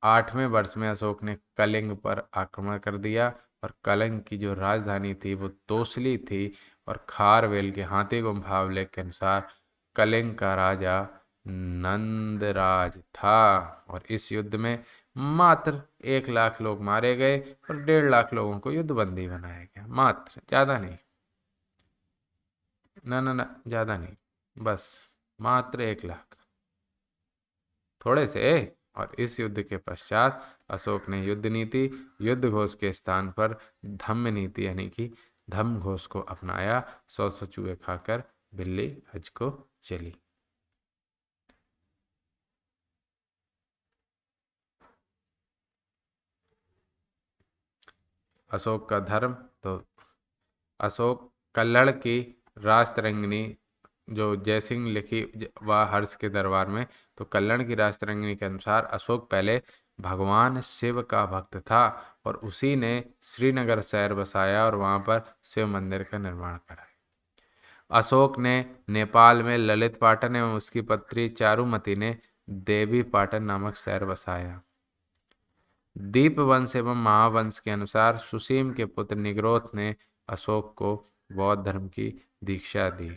8वें वर्ष में अशोक ने कलिंग पर आक्रमण कर दिया और कलिंग की जो राजधानी थी वो तोसली थी। और खारवेल के हाथी गुम्फा अभिलेख के अनुसार कलिंग का राजा नंदराज था। और इस युद्ध में मात्र 1 लाख लोग मारे गए और 1.5 लाख लोगों को युद्धबंदी बनाया गया। मात्र, ज्यादा नहीं, ना ना ना, ज्यादा नहीं, बस मात्र 1 लाख, थोड़े से। और इस युद्ध के पश्चात अशोक ने युद्ध नीति, युद्ध घोष के स्थान पर धम्म नीति यानी कि धम्म घोष को अपनाया। 100 चूहे खाकर बिल्ली हज को चली। अशोक का धर्म, तो अशोक कल्लड़ की राजतरंगिणी जो जयसिंह लिखी व हर्ष के दरबार में, तो कल्लड़ की राजतरंगिणी के अनुसार अशोक पहले भगवान शिव का भक्त था और उसी ने श्रीनगर शहर बसाया और वहां पर शिव मंदिर का निर्माण कराया। अशोक ने नेपाल में ललित पाटन एवं उसकी पत्री चारुमती ने देवी पाटन नामक शहर बसाया। दीपवंश एवं महावंश के अनुसार सुसीम के पुत्र निग्रोध ने अशोक को बौद्ध धर्म की दीक्षा दी।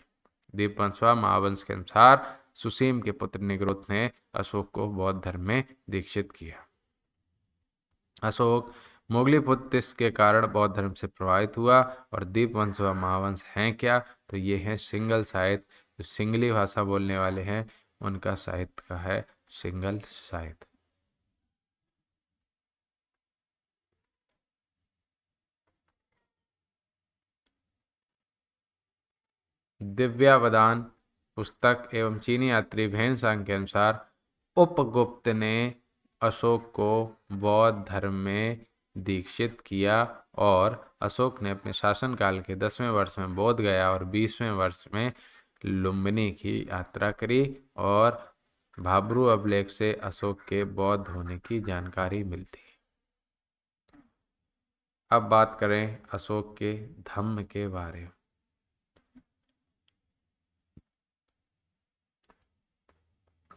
दीपवंश व महावंश के अनुसार सुसीम के पुत्र निग्रोध ने अशोक को बौद्ध धर्म में दीक्षित किया। अशोक मुगली पुत्र के कारण बौद्ध धर्म से प्रभावित हुआ। और दीपवंश व महावंश हैं क्या? तो ये हैं सिंगल साहित्य, जो सिंगली भाषा बोलने वाले हैं उनका साहित्य का है सिंगल साहित्य। दिव्यावदान पुस्तक एवं चीनी यात्री भेनसांग के अनुसार उपगुप्त ने अशोक को बौद्ध धर्म में दीक्षित किया और अशोक ने अपने शासनकाल के 10वें वर्ष में बोध गया और 20वें वर्ष में लुम्बिनी की यात्रा करी। और भाब्रू अभिलेख से अशोक के बौद्ध होने की जानकारी मिलती है। अब बात करें अशोक के धम्म के बारे में।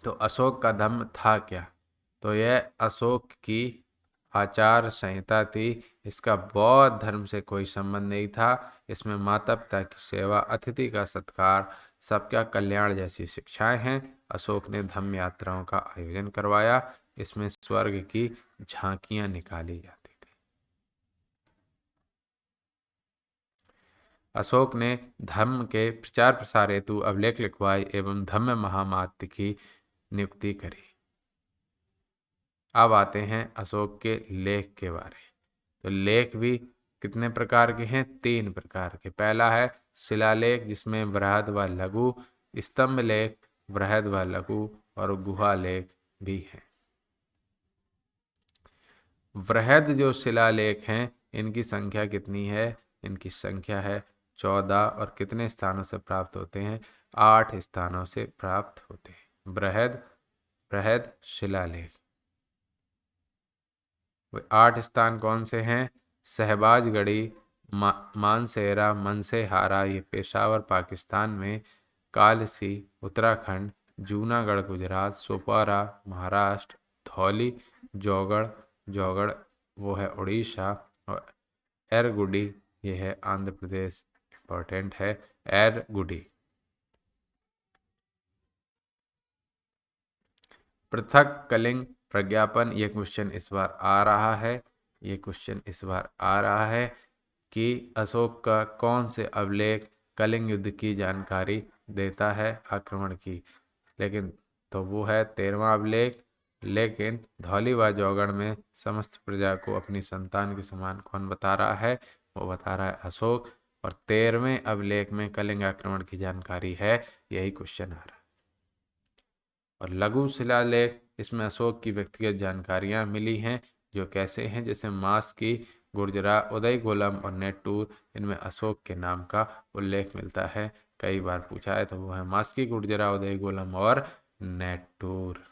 तो अशोक का धम्म था क्या? तो यह अशोक की आचार संहिता थी। इसका बौद्ध धर्म से कोई संबंध नहीं था। इसमें माता पिता की सेवा, अतिथि का सत्कार, सबका कल्याण जैसी शिक्षाएं हैं। अशोक ने धम्म यात्राओं का आयोजन करवाया। इसमें स्वर्ग की झांकियां निकाली जाती थी। अशोक ने धर्म के प्रचार प्रसार हेतु अभिलेख लिखवाए एवं धम्म महामात्य की नियुक्ति करी। अब आते हैं अशोक के लेख के बारे। तो लेख भी कितने प्रकार के हैं? 3 प्रकार के। पहला है शिलालेख, जिसमें बृहद व लघु, स्तंभ लेख, बृहद व लघु और गुहा लेख भी हैं। बृहद जो शिलालेख हैं इनकी संख्या कितनी है? इनकी संख्या है 14 और कितने स्थानों से प्राप्त होते हैं? 8 स्थानों से प्राप्त होते हैं बृहद बृहद शिलालेख। वे 8 स्थान कौन से हैं? शहबाजगढ़ी, मानसेरा, मनसेहारा ये पेशावर पाकिस्तान में, कालसी उत्तराखंड, जूनागढ़ गुजरात, सोपारा महाराष्ट्र, धौली जौगढ़ जौगढ़ वो है उड़ीसा, और एरगुडी ये है आंध्र प्रदेश। इंपॉर्टेंट है एरगुडी। पृथक कलिंग प्रज्ञापन, ये क्वेश्चन इस बार आ रहा है। ये क्वेश्चन इस बार आ रहा है कि अशोक का कौन से अभिलेख कलिंग युद्ध की जानकारी देता है, आक्रमण की। लेकिन तो वो है 13वां अभिलेख। लेकिन धौली व जौगड़ में समस्त प्रजा को अपनी संतान के समान कौन बता रहा है? वो बता रहा है अशोक। और 13वें अभिलेख में कलिंग आक्रमण की जानकारी है, यही क्वेश्चन आ रहा है। और लघु शिलालेख, इसमें अशोक की व्यक्तिगत जानकारियां मिली हैं, जो कैसे हैं, जैसे मास्की, गुर्जरा, उदय गोलम और नेटूर, इनमें अशोक के नाम का उल्लेख मिलता है। कई बार पूछा है, तो वो है मास्की, गुर्जरा, उदय गोलम और नेटूर।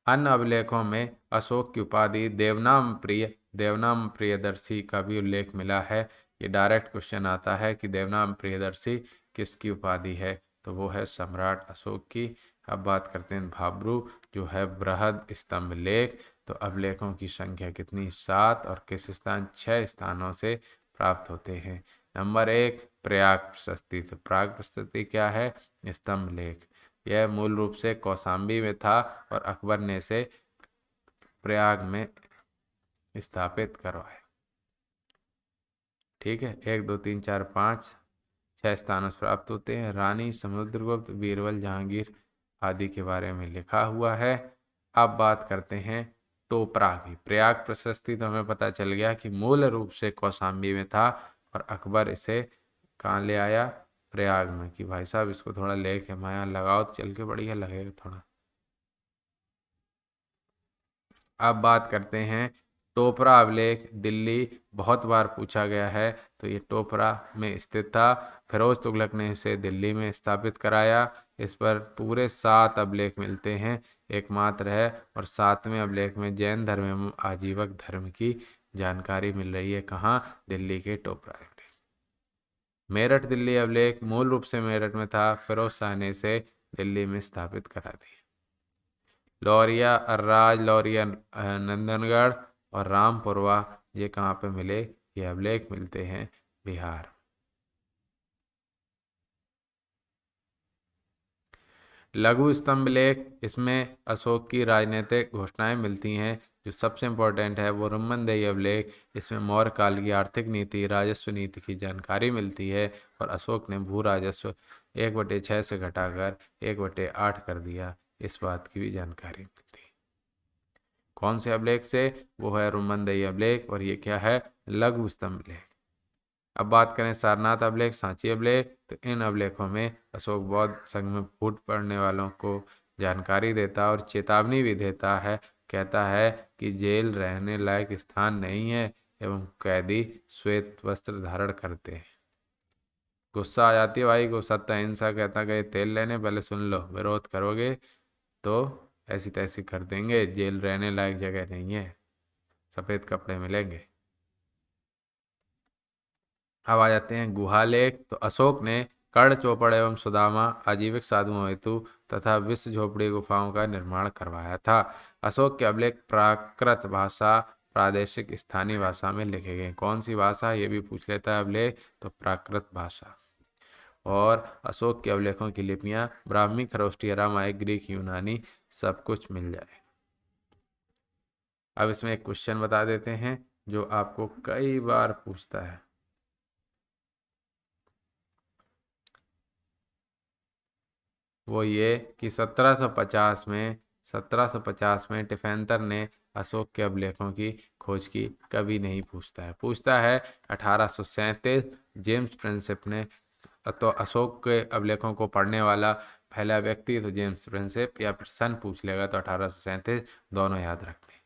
अन्य अभिलेखों में अशोक की उपाधि देवनाम प्रियदर्शी का भी उल्लेख मिला है। ये डायरेक्ट क्वेश्चन आता है कि देवनाम प्रियदर्शी किसकी उपाधि है? तो वो है सम्राट अशोक की। अब बात करते हैं भाब्रू, जो है बृहद स्तंभ लेख। तो अभिलेखों की संख्या कितनी? 7। और किस स्थान? 6 स्थानों से प्राप्त होते हैं। नंबर 1, प्रयाग प्रशस्ति। तो प्रयाग प्रशस्ति क्या है? स्तंभ लेख। यह मूल रूप से कौशाम्बी में था और अकबर ने इसे प्रयाग में स्थापित करवाया। ठीक है, 1 2 3 4 5 6 स्थानों से प्राप्त होते हैं। रानी, समुद्रगुप्त, बीरबल, जहांगीर आदि के बारे में लिखा हुआ है। अब बात करते हैं टोपरा की। प्रयाग प्रशस्ति तो हमें पता चल गया कि मूल रूप से कौशाम्बी में था और अकबर इसे कहाँ ले आया? प्रयाग में। कि भाई साहब इसको थोड़ा लेके माया लगाओ तो चल के बढ़िया लगेगा थोड़ा। अब बात करते हैं टोपरा अभिलेख। दिल्ली बहुत बार पूछा गया है, तो ये टोपरा में स्थित था। फिरोज तुगलक ने इसे दिल्ली में स्थापित कराया। इस पर पूरे 7 अभिलेख मिलते हैं, एकमात्र है। और 7वें अभिलेख में जैन धर्म एवं आजीवक धर्म की जानकारी मिल रही है। कहाँ? दिल्ली के टोपरा अभिलेख। मेरठ दिल्ली अभिलेख मूल रूप से मेरठ में था, फिरोज शाह ने इसे दिल्ली में स्थापित करा दिया। लौरिया अर्राज, लौरिया नंदनगढ़ और रामपुरवा, ये कहाँ पे मिले? ये अभिलेख मिलते हैं बिहार। लघु स्तंभ लेख, इसमें अशोक की राजनीतिक घोषणाएं मिलती हैं। जो सबसे इम्पोर्टेंट है वो रुम्मनदेही अभिलेख। इसमें मौर्य काल की आर्थिक नीति, राजस्व नीति की जानकारी मिलती है। और अशोक ने भू राजस्व 1/6 से घटाकर 1/8 कर दिया, इस बात की भी जानकारी मिलती है। कौन से अभिलेख से? वो है रुम्मनदेही अभिलेख। और ये क्या है? लघु स्तंभ लेख। अब बात करें सारनाथ अभिलेख, सांची अभिलेख। तो इन अभिलेखों में अशोक बौद्ध संघ में फूट पड़ने वालों को जानकारी देता और चेतावनी भी देता है। कहता है कि जेल रहने लायक स्थान नहीं है एवं कैदी श्वेत वस्त्र धारण करते हैं। गुस्सा आ जाती है भाई को। सत्य अहिंसा कहता गए तेल लेने, पहले सुन लो, विरोध करोगे तो ऐसी तैसी कर देंगे। जेल रहने लायक जगह नहीं है, सफेद कपड़े मिलेंगे। अब आ जाते हैं गुहा लेख। तो अशोक ने कर्ण चौपड़ एवं सुदामा आजीविक साधुओं हेतु तथा विश्व झोपड़ी गुफाओं का निर्माण करवाया था। अशोक के अभिलेख प्राकृत भाषा, प्रादेशिक स्थानीय भाषा में लिखे गए। कौन सी भाषा? ये भी पूछ लेता है अभिलेख, तो प्राकृत भाषा। और अशोक के अभिलेखों की लिपियां ब्राह्मी, खरोष्टी, अरामाइक, ग्रीक, यूनानी, सब कुछ मिल जाए। अब इसमें एक क्वेश्चन बता देते हैं जो आपको कई बार पूछता है। वो ये कि 1750 में टिफेंतर ने अशोक के अभिलेखों की खोज की। कभी नहीं पूछता है। पूछता है 1837 जेम्स प्रिंसेप ने। तो अशोक के अभिलेखों को पढ़ने वाला पहला व्यक्ति तो जेम्स प्रिंसेप, या फिर सन पूछ लेगा तो 1837, दोनों याद रखते हैं।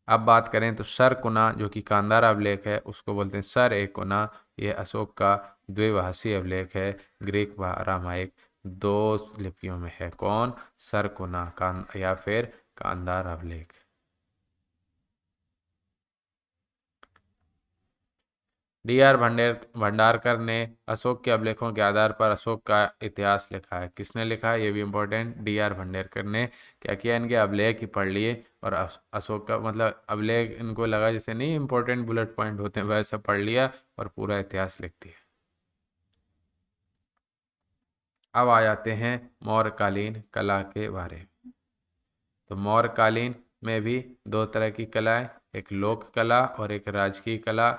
अब बात करें तो सरकुना, जो कि कांधार अभिलेख है, उसको बोलते हैं सर ए कुना। ये अशोक का द्विभाषी अभिलेख है, ग्रीक व अरामाइक दो लिपियों में है। कौन? सरकुना कान या फिर कांधार अभिलेख। D.R. भंडारकर ने अशोक के अभिलेखों के आधार पर अशोक का इतिहास लिखा है। किसने लिखा है? ये भी इम्पोर्टेंट। D.R. भंडारकर ने क्या किया? इनके अभिलेख ही पढ़ लिए और अशोक का मतलब अभिलेख इनको लगा जैसे नहीं इम्पोर्टेंट बुलेट पॉइंट होते हैं, वैसा पढ़ लिया और पूरा इतिहास लिख दिया। अब आ जाते हैं मौर्यकालीन कला के बारे में। तो मौर्यकालीन में भी दो तरह की कलाएं, एक लोक कला और एक राजकीय कला।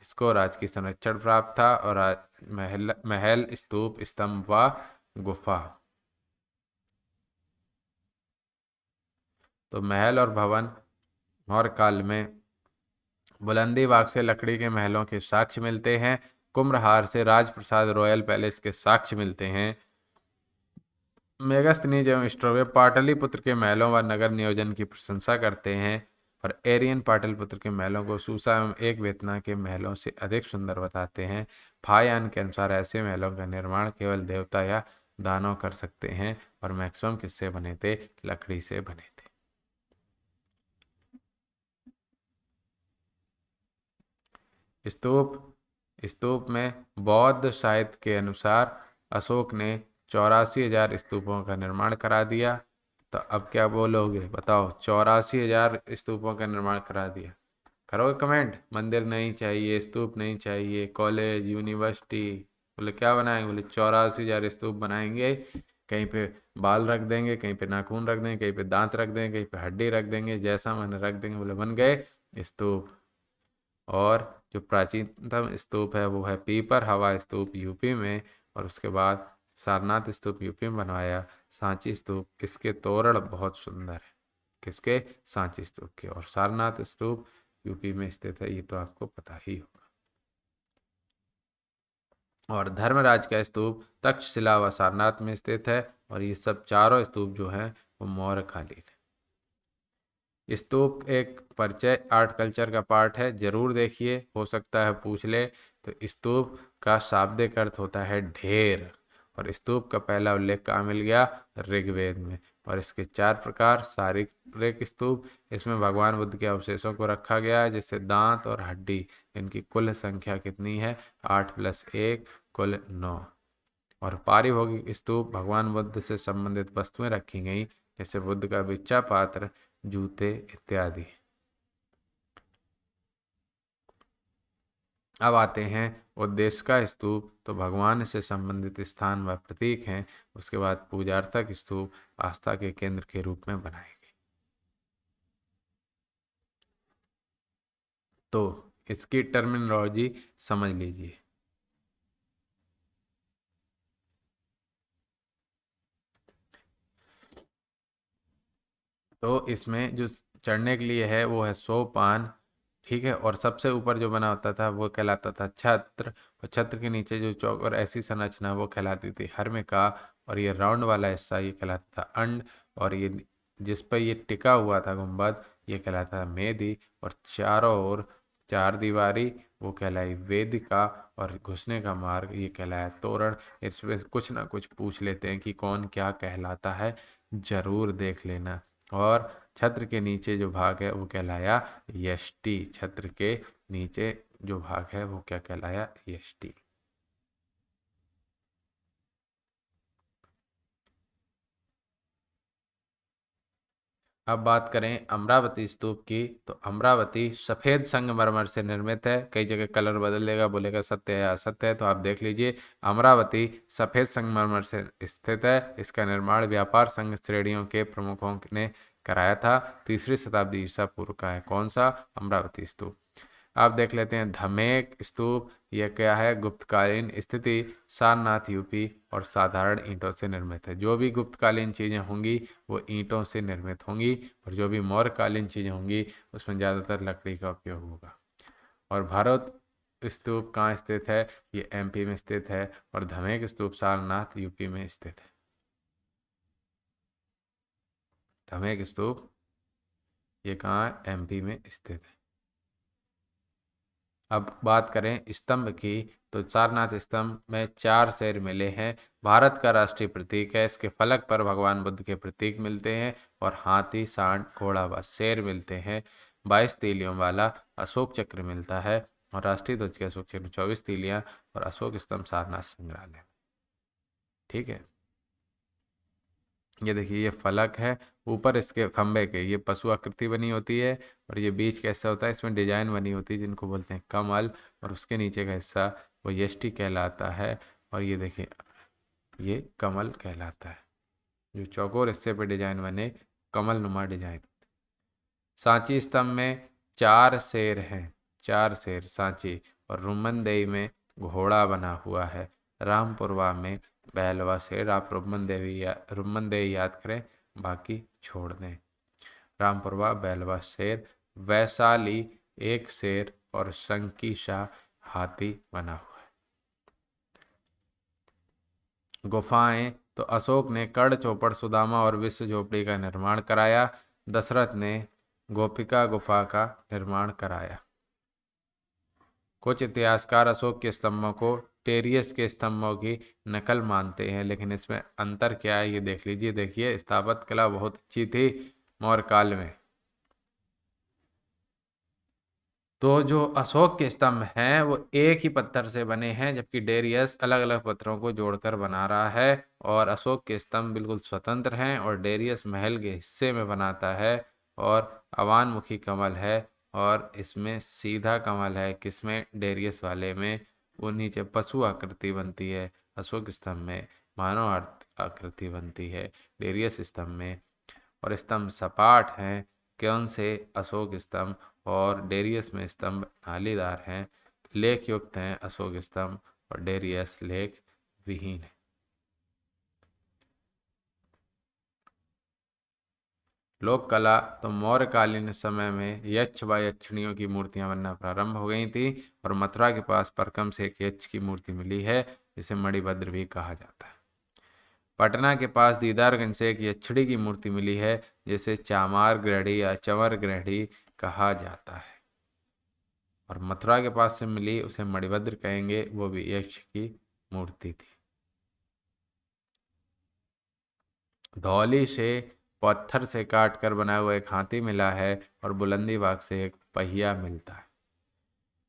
इसको राजकीय संरक्षण प्राप्त था। और महल महल स्तूप स्तंभ व गुफा। तो महल और भवन मौर्य काल में बुलंदी बाग से लकड़ी के महलों के साक्ष्य मिलते हैं। कुम्भहार से राजप्रसाद रॉयल पैलेस के साक्ष्य मिलते हैं। मेगास्थनीज एवं स्ट्रोवे पाटलिपुत्र के महलों व नगर नियोजन की प्रशंसा करते हैं। और एरियन पाटलिपुत्र के महलों को सूसा एवं एक वेतना के महलों से अधिक सुंदर बताते हैं। फायान के अनुसार ऐसे महलों का निर्माण केवल देवता या दानव कर सकते हैं और मैक्सिमम किससे बने थे? लकड़ी से बने थे। स्तूप स्तूप में बौद्ध साहित्य के अनुसार अशोक ने 84,000 स्तूपों का निर्माण करा दिया। तो अब क्या बोलोगे बताओ? 84,000 स्तूपों का निर्माण करा दिया। करोगे कमेंट? मंदिर नहीं चाहिए, स्तूप नहीं चाहिए, कॉलेज यूनिवर्सिटी, बोले क्या बनाएंगे? बोले 84,000 स्तूप बनाएंगे। कहीं पे बाल रख देंगे, कहीं पे नाखून रख देंगे, कहीं पे दांत रख देंगे, कहीं पे हड्डी रख देंगे, जैसा मन रख देंगे। बोले बन गए स्तूप। और जो प्राचीनतम स्तूप है वो है पीपर हवा स्तूप यूपी में। और उसके बाद सारनाथ स्तूप यूपी में बनवाया। सांची स्तूप, इसके तोरण बहुत सुंदर है। किसके? सांची स्तूप के। और सारनाथ स्तूप यूपी में स्थित है, ये तो आपको पता ही होगा। और धर्मराज का स्तूप तक्षशिला व सारनाथ में स्थित है। और ये सब चारों स्तूप जो हैं वो मौर्यकालीन है। स्तूप एक परिचय आर्ट कल्चर का पार्ट है, जरूर देखिए, हो सकता है पूछ ले। तो स्तूप का शाब्दिक अर्थ होता है ढेर। और स्तूप का पहला उल्लेख कहाँ मिल गया? ऋग्वेद में। और इसके 4 प्रकार। शारीरिक स्तूप, इसमें भगवान बुद्ध के अवशेषों को रखा गया है, जैसे दांत और हड्डी। इनकी कुल संख्या कितनी है? 8 + 1 कुल 9। और पारिभोगिक स्तूप, भगवान बुद्ध से संबंधित वस्तुएं रखी गई, जैसे बुद्ध का भिक्षा पात्र, जूते इत्यादि। अब आते हैं उद्देश्य का स्तूप। तो भगवान से संबंधित स्थान व प्रतीक हैं। उसके बाद पूजार्थक स्तूप, आस्था के केंद्र के रूप में बनाए गए। तो इसकी टर्मिनोलॉजी समझ लीजिए। तो इसमें जो चढ़ने के लिए है वो है सोपान। ठीक है। और सबसे ऊपर जो बना होता था वो कहलाता था छत्र। और छत्र के नीचे जो चौक और ऐसी संरचना वो कहलाती थी हर्मिका। और ये राउंड वाला हिस्सा ये कहलाता था अंड। और ये जिस पर ये टिका हुआ था गुंबद, ये कहलाता था मेदी। और चारों ओर 4 दीवारी वो कहलाई वेदिका। और घुसने का मार्ग ये कहलाया तोरण। इसमें कुछ ना कुछ पूछ लेते हैं कि कौन क्या कहलाता है, जरूर देख लेना। और छत्र के नीचे जो भाग है वो कहलाया यष्टि। छत्र के नीचे जो भाग है वो क्या कहलाया? यष्टि। अब बात करें अमरावती स्तूप की। तो अमरावती सफेद संगमरमर से निर्मित है। कई जगह कलर बदल देगा, बोलेगा सत्य है असत्य है, तो आप देख लीजिए। अमरावती सफेद संगमरमर से स्थित है। इसका निर्माण व्यापार संघ श्रेणियों के प्रमुखों ने कराया था। 3री शताब्दी ईसा पूर्व का है। कौन सा? अमरावती स्तूप। आप देख लेते हैं धमेक स्तूप। यह क्या है? गुप्तकालीन स्थिति, सारनाथ यूपी। और साधारण ईंटों से निर्मित है। जो भी गुप्तकालीन चीज़ें होंगी वो ईंटों से निर्मित होंगी। और जो भी मौर्यकालीन चीज़ें होंगी उसमें ज़्यादातर लकड़ी का उपयोग होगा। और भारत स्तूप कहाँ स्थित है? ये एमपी में स्थित है। और धमेक स्तूप सारनाथ यूपी में स्थित है। धमेक स्तूप ये कहाँ है? एमपी में स्थित है। अब बात करें स्तंभ की। तो सारनाथ स्तंभ में 4 शेर मिले हैं। भारत का राष्ट्रीय प्रतीक है। इसके फलक पर भगवान बुद्ध के प्रतीक मिलते हैं। और हाथी, सांड, घोड़ा व शेर मिलते हैं। 22 तीलियों वाला अशोक चक्र मिलता है। और राष्ट्रीय ध्वज के अशोक चक्र 24 तीलियां। और अशोक स्तंभ सारनाथ संग्रहालय। ठीक है। ये देखिए, ये फलक है। ऊपर इसके खंबे के ये पशु आकृति बनी होती है। और ये बीच कैसा होता है? इसमें डिजाइन बनी होती है जिनको बोलते हैं कमल। और उसके नीचे का हिस्सा वो यष्टि कहलाता है। और ये देखिए, ये कमल कहलाता है। जो चौकोर हिस्से पे डिजाइन बने, कमल नुमा डिजाइन। सांची स्तंभ में 4 शेर हैं, 4 शेर सांची, और रुमनदेही में घोड़ा बना हुआ है। रामपुरवा में बैलवा शेर। आप रुमनदेही याद करें, बाकी छोड़ दें। रामपुरवा बैलवा शेर, वैशाली एक शेर, और संकीसा हाथी बना हुआ है। गुफाएं, तो अशोक ने कर्ण चौपड़, सुदामा और विश्व झोपड़ी का निर्माण कराया। दशरथ ने गोपिका गुफा का निर्माण कराया। कुछ इतिहासकार अशोक के स्तंभों को टेरियस के स्तंभों की नकल मानते हैं, लेकिन इसमें अंतर क्या है ये देख लीजिए। देखिए, स्थापत्य कला बहुत अच्छी थी मौर्य काल में। तो जो अशोक के स्तंभ हैं वो एक ही पत्थर से बने हैं, जबकि डेरियस अलग अलग पत्थरों को जोड़कर बना रहा है। और अशोक के स्तंभ बिल्कुल स्वतंत्र हैं, और डेरियस महल के हिस्से में बनाता है। और अवानमुखी कमल है, और इसमें सीधा कमल है। किसमें? डेरियस वाले में। वो नीचे पशु आकृति बनती है अशोक स्तंभ में, मानव आकृति बनती है डेरियस स्तंभ में। और स्तंभ सपाट हैं। कौन से? अशोक स्तंभ। और डेरियस में स्तंभ नालीदार हैं। लेख युक्त हैं अशोक स्तंभ, और डेरियस लेख विहीन है। लोक कला, तो मौर्यकालीन समय में यक्ष व यक्षिणियों की मूर्तियां बनना प्रारंभ हो गई थी। और मथुरा के पास परकम से एक यक्ष की मूर्ति मिली है, जिसे मणिभद्र भी कहा जाता है। पटना के पास दीदारगंज से एक यक्षिणी की मूर्ति मिली है, जिसे चामार गृहणी या चंवर गृहणी कहा जाता है। और मथुरा के पास से मिली, उसे मणिभद्र कहेंगे, वो भी यक्ष की मूर्ति थी। धौली से पत्थर से काट कर बना हुआ एक हाथी मिला है, और बुलंदी बाग से एक पहिया मिलता है।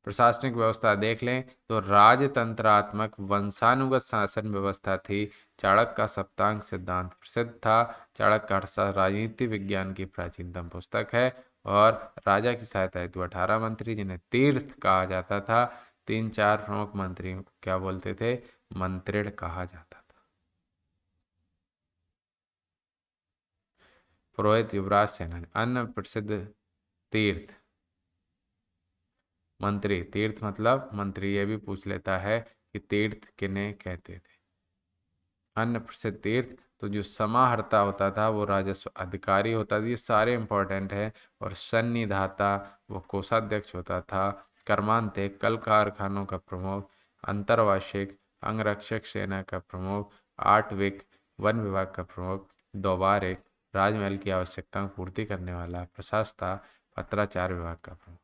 प्रशासनिक व्यवस्था देख लें तो राजतंत्रात्मक वंशानुगत शासन व्यवस्था थी। चाणक्य का सप्तांग सिद्धांत प्रसिद्ध था। चाणक्य का अर्थशास्त्र राजनीति विज्ञान की प्राचीनतम पुस्तक है। और राजा की सहायता हेतु 18 मंत्री, जिन्हें तीर्थ कहा जाता था। 3-4 प्रमुख मंत्री क्या बोलते थे? मंत्रिण कहा जाता था। पुरोहित, युवराज, सेनानी। अन्य प्रसिद्ध तीर्थ। मंत्री, तीर्थ मतलब मंत्री। ये भी पूछ लेता है कि तीर्थ किन्हें कहते थे। अन्य प्रसिद्ध तीर्थ, तो जो समाहर्ता होता था वो राजस्व अधिकारी होता था। ये सारे इंपॉर्टेंट है। और सन्निधाता, वो कोषाध्यक्ष होता था। कर्मांतक, कल कारखानों का प्रमुख। अंतर्वार्षिक, अंगरक्षक सेना का प्रमुख। आठविक, वन विभाग का प्रमुख। दोबारिक, राजमहल की आवश्यकताओं की पूर्ति करने वाला। प्रशासता, पत्राचार विभाग का प्रमुख।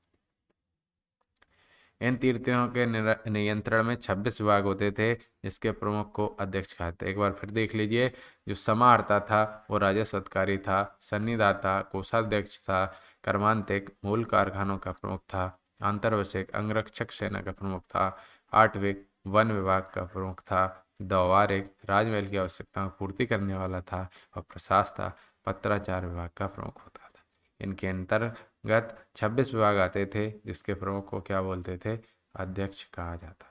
इन तीर्थों के नियंत्रण में 26 विभाग होते थे, जिसके प्रमुख को अध्यक्ष कहते। एक बार फिर देख लीजिए। जो समाहर्ता था वो राजस्व अधिकारी था। सन्निधाता कोषाध्यक्ष था। कर्मांतक मूल कारखानों का प्रमुख था। अंतर्वशक अंगरक्षक सेना का प्रमुख था। आठविक वन विभाग का प्रमुख था। द्वारिक राजमहल की आवश्यकताओं की पूर्ति करने वाला था। और प्रशासता पत्राचार विभाग का प्रमुख होता था। इनके अंतर्गत 26 विभाग आते थे, जिसके प्रमुख को क्या बोलते थे? अध्यक्ष कहा जाता।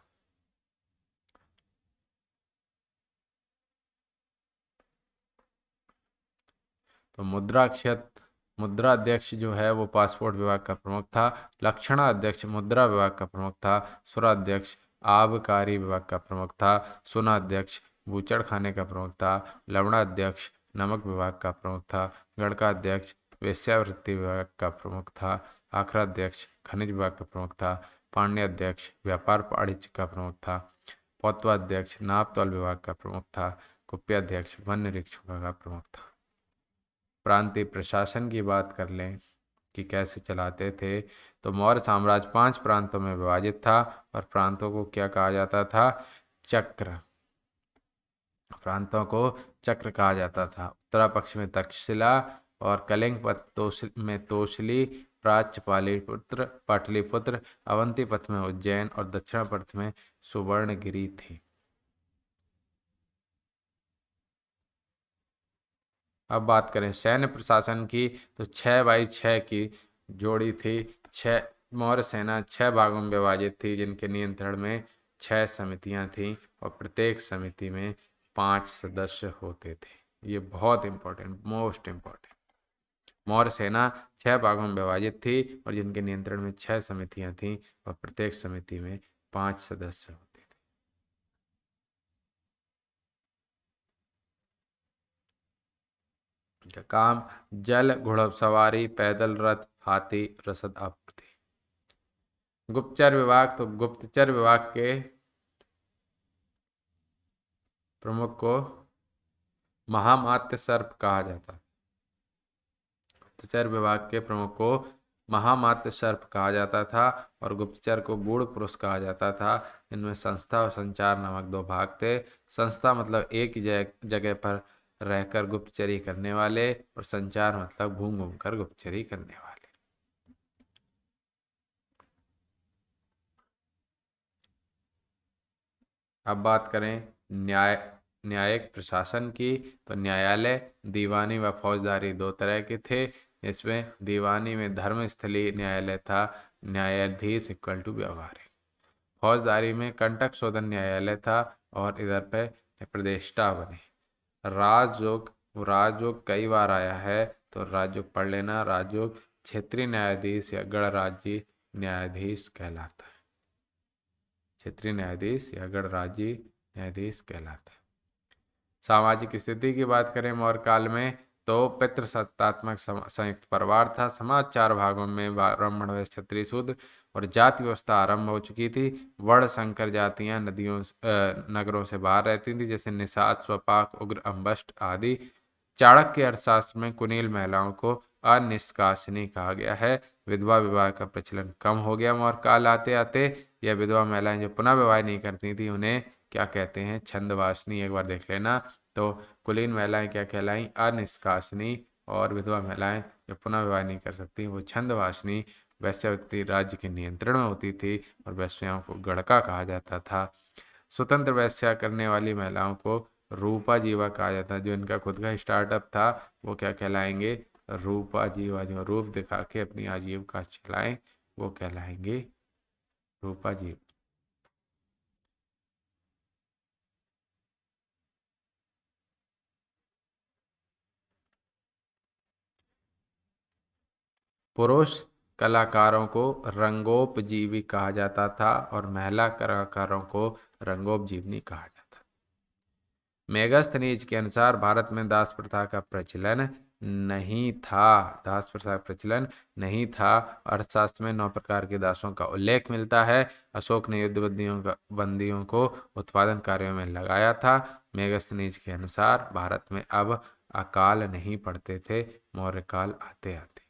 तो मुद्रा अध्यक्ष जो है वो पासपोर्ट विभाग का प्रमुख था। लक्षणा अध्यक्ष मुद्रा विभाग का प्रमुख था। सुराध्यक्ष आबकारी विभाग का प्रमुख था। सुनाध्यक्ष बूचड़ खाने का प्रमुख था। लवणाध्यक्ष नमक विभाग का प्रमुख था। गणकाध्यक्ष वेश्यावृत्ति विभाग का प्रमुख था। आखराध्यक्ष खनिज विभाग का प्रमुख था। पांड्याध्यक्ष व्यापार वाणिज्य का प्रमुख था। पौत्वाध्यक्ष नाप तौल विभाग का प्रमुख था। कुप्याध्यक्ष वन निरीक्षकों का प्रमुख था। प्रांतीय प्रशासन की बात कर लें कि कैसे चलाते थे, तो मौर्य साम्राज्य 5 प्रांतों में विभाजित था। और प्रांतों को क्या कहा जाता था? चक्र। प्रांतों को चक्र कहा जाता था। उत्तरा पक्ष में तक्षशिला, और कलिंग पथ में तोसली, प्राच्य पाटलिपुत्र पाटलिपुत्र, अवंती पथ में उज्जैन, और दक्षिण पथ में सुवर्णगिरी थी। अब बात करें सैन्य प्रशासन की, तो 6x6 की जोड़ी थी। 6 मौर्य सेना 6 भागों में विभाजित थी, जिनके नियंत्रण में 6 समितियां थीं। और प्रत्येक समिति में 5 सदस्य होते थे। ये बहुत इंपॉर्टेंट, मोस्ट इंपॉर्टेंट। मौर्य सेना 6 भागों में विभाजित थी और जिनके नियंत्रण में 6 समितियां थीं और प्रत्येक समिति में 5 सदस्य होते थे। इनका काम जल, घुड़सवारी, पैदल, रथ, हाथी, रसद आपूर्ति। गुप्तचर विभाग, तो गुप्तचर विभाग के प्रमुख को महामात्य सर्प कहा जाता है। गुप्तचर विभाग के प्रमुख को महामात्य सर्प कहा जाता था और गुप्तचर को गूढ़ पुरुष कहा जाता था। इनमें संस्था और संचार नामक 2 भाग थे। संस्था मतलब एक ही जगह पर रहकर गुप्तचरी करने वाले, और संचार मतलब घूम घूम कर गुप्तचरी करने वाले। अब बात करें न्यायिक प्रशासन की, तो न्यायालय दीवानी व फौजदारी 2 तरह के थे। इसमें दीवानी में धर्मस्थली न्यायालय था, न्यायाधीश इक्वल टू व्यवहारिक। फौजदारी में कंटक शोधन न्यायालय था और इधर पे प्रदेष्टा बने। राजयोग, राजयोग कई बार आया है, तो राजयोग पढ़ लेना। राजयोग क्षेत्रीय न्यायाधीश या गणराज्य न्यायाधीश कहलाता है। क्षेत्रीय न्यायाधीश या गणराज्य न्यायाधीश कहलाता है। सामाजिक स्थिति की बात करें मौर्य काल में, तो पितृसत्तात्मक संयुक्त परिवार था। समाज 4 भागों में ब्राह्मण, वैश्य, क्षत्रिय, शूद्र और जाति व्यवस्था आरंभ हो चुकी थी। वर्ण संकर जातियां नगरों से बाहर रहती थी, जैसे निषाद, स्वपाक, उग्र, अंबष्ट आदि। चाणक्य अर्थशास्त्र में कुलीन महिलाओं को अनिष्कासनी कहा गया है। विधवा विवाह का प्रचलन कम हो गया मौर्य काल आते आते। यह विधवा महिलाएं जो पुनः विवाह नहीं करती थी, उन्हें क्या कहते हैं? छंदवासिनी। एक बार देख लेना। तो कुलीन महिलाएं क्या कहलाई? अनिष्कासनी। और विधवा महिलाएं जो पुनः विवाह नहीं कर सकती, वो छंदवासिनी। वैश्यावृत्ति राज्य के नियंत्रण में होती थी और वैश्याओं को गणका कहा जाता था। स्वतंत्र वैश्या करने वाली महिलाओं को रूपा जीवा कहा जाता है। जो इनका खुद का स्टार्टअप था, वो क्या कहलाएंगे? रूपा जीवा। जो रूप दिखा के अपनी आजीविका चलाएं, वो कहलाएंगे रूपा जीवा। पुरुष कलाकारों को रंगोपजीवी कहा जाता था और महिला कलाकारों को रंगोपजीवनी कहा जाता। मेगास्थनीज के अनुसार भारत में दास प्रथा का प्रचलन नहीं था। दास प्रथा का प्रचलन नहीं था। अर्थशास्त्र में 9 प्रकार के दासों का उल्लेख मिलता है। अशोक ने बंदियों को उत्पादन कार्यों में लगाया था। मेगास्थनीज के अनुसार भारत में अब अकाल नहीं पड़ते थे मौर्य काल आते आते।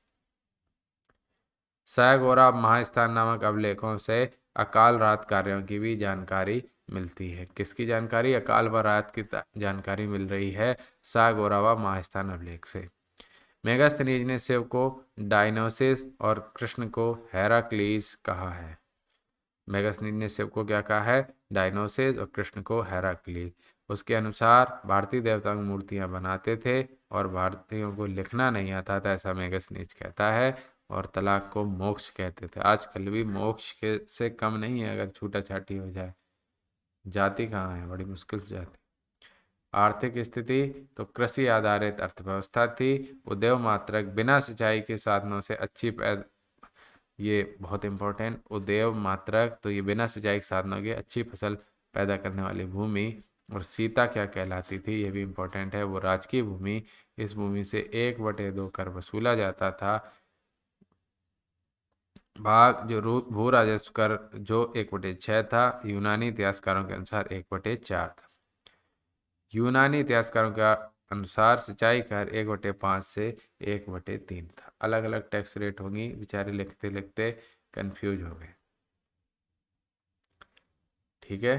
सैगोरा महास्थान नामक अभिलेखों से अकाल राहत कार्यों की भी जानकारी मिलती है। किसकी जानकारी? अकाल व राहत की जानकारी मिल रही है सैगोरा व महास्थान अभिलेख से। मेगास्थनीज ने शिव को डायनोसिस और कृष्ण को हेराक्लीज कहा है। मेगास्थनीज ने शिव को क्या कहा है? डायनोसिस और कृष्ण को हेराक्लीज। उसके अनुसार भारतीय देवताओं की मूर्तियां बनाते थे और भारतीयों को लिखना नहीं आता था, ऐसा मेगास्थनीज कहता है। और तलाक को मोक्ष कहते थे। आजकल भी मोक्ष के से कम नहीं है अगर छूटा छाटी हो जाए। जाति कहाँ है? बड़ी मुश्किल से जाति। आर्थिक स्थिति, तो कृषि आधारित अर्थव्यवस्था थी। उद्योग मात्रक, बिना सिंचाई के साधनों से अच्छी ये बहुत इंपॉर्टेंट। उद्योग मात्रक, तो ये बिना सिंचाई के साधनों के अच्छी फसल पैदा करने वाली भूमि। और सीता क्या कहलाती थी? ये भी इंपॉर्टेंट है। वो राजकीय भूमि। इस भूमि से 1/2 कर वसूला जाता था। भाग जो भू राजस्व कर जो 1/6 था, यूनानी इतिहासकारों के अनुसार 1/4 था। यूनानी इतिहासकारों के अनुसार सिंचाई कर 1/5 से 1/3 था। अलग अलग टैक्स रेट होंगी, बेचारे लिखते लिखते कंफ्यूज हो गए। ठीक है।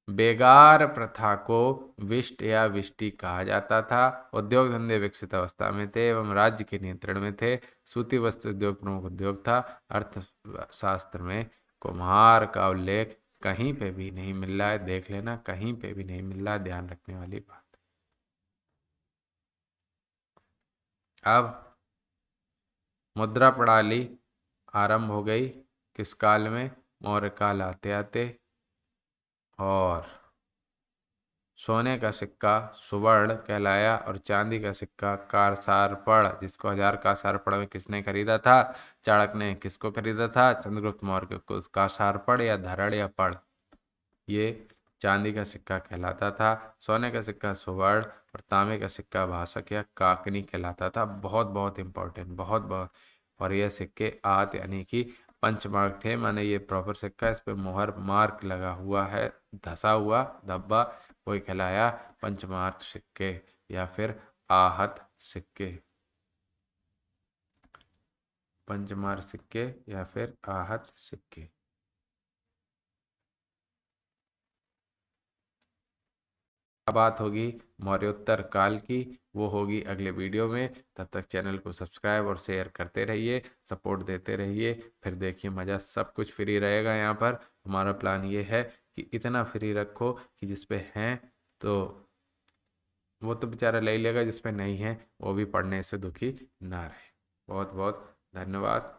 बेगार प्रथा को विष्ट या विष्टि कहा जाता था। उद्योग धंधे विकसित अवस्था में थे एवं राज्य के नियंत्रण में थे। सूती वस्त्र उद्योग प्रमुख उद्योग था। अर्थशास्त्र में कुम्हार का उल्लेख कहीं पे भी नहीं मिल रहा है। देख लेना, कहीं पे भी नहीं मिल रहा है, ध्यान रखने वाली बात। अब मुद्रा प्रणाली आरंभ हो गई किस काल में? मौर्य काल आते आते। और सोने का सिक्का सुवर्ण कहलाया और चांदी का सिक्का कांसारपड़, जिसको 1000 कांसारपड़ में किसने खरीदा था? चाणक्य ने। किसको खरीदा था? चंद्रगुप्त मौर्य को। कांसारपड़ या धरड़ या पड़, ये चांदी का सिक्का कहलाता था। सोने का सिक्का सुवर्ण और तांबे का सिक्का भासक या काकनी कहलाता था। बहुत बहुत इंपॉर्टेंट, बहुत बहुत। और ये सिक्के आत यानी कि पंचमार्क थे, माने ये प्रॉपर सिक्का, इस पे मोहर मार्क लगा हुआ है, धसा हुआ धब्बा, वही कहलाया पंचमार्क सिक्के या फिर आहत सिक्के। पंचमार्क सिक्के या फिर आहत सिक्के। अब बात होगी मौर्योत्तर काल की, वो होगी अगले वीडियो में। तब तक चैनल को सब्सक्राइब और शेयर करते रहिए, सपोर्ट देते रहिए। फिर देखिए मज़ा, सब कुछ फ्री रहेगा यहाँ पर। हमारा प्लान ये है कि इतना फ्री रखो कि जिस पे हैं तो वो तो बेचारा ले ही लेगा, जिस पे नहीं है वो भी पढ़ने से दुखी ना रहे। बहुत बहुत धन्यवाद।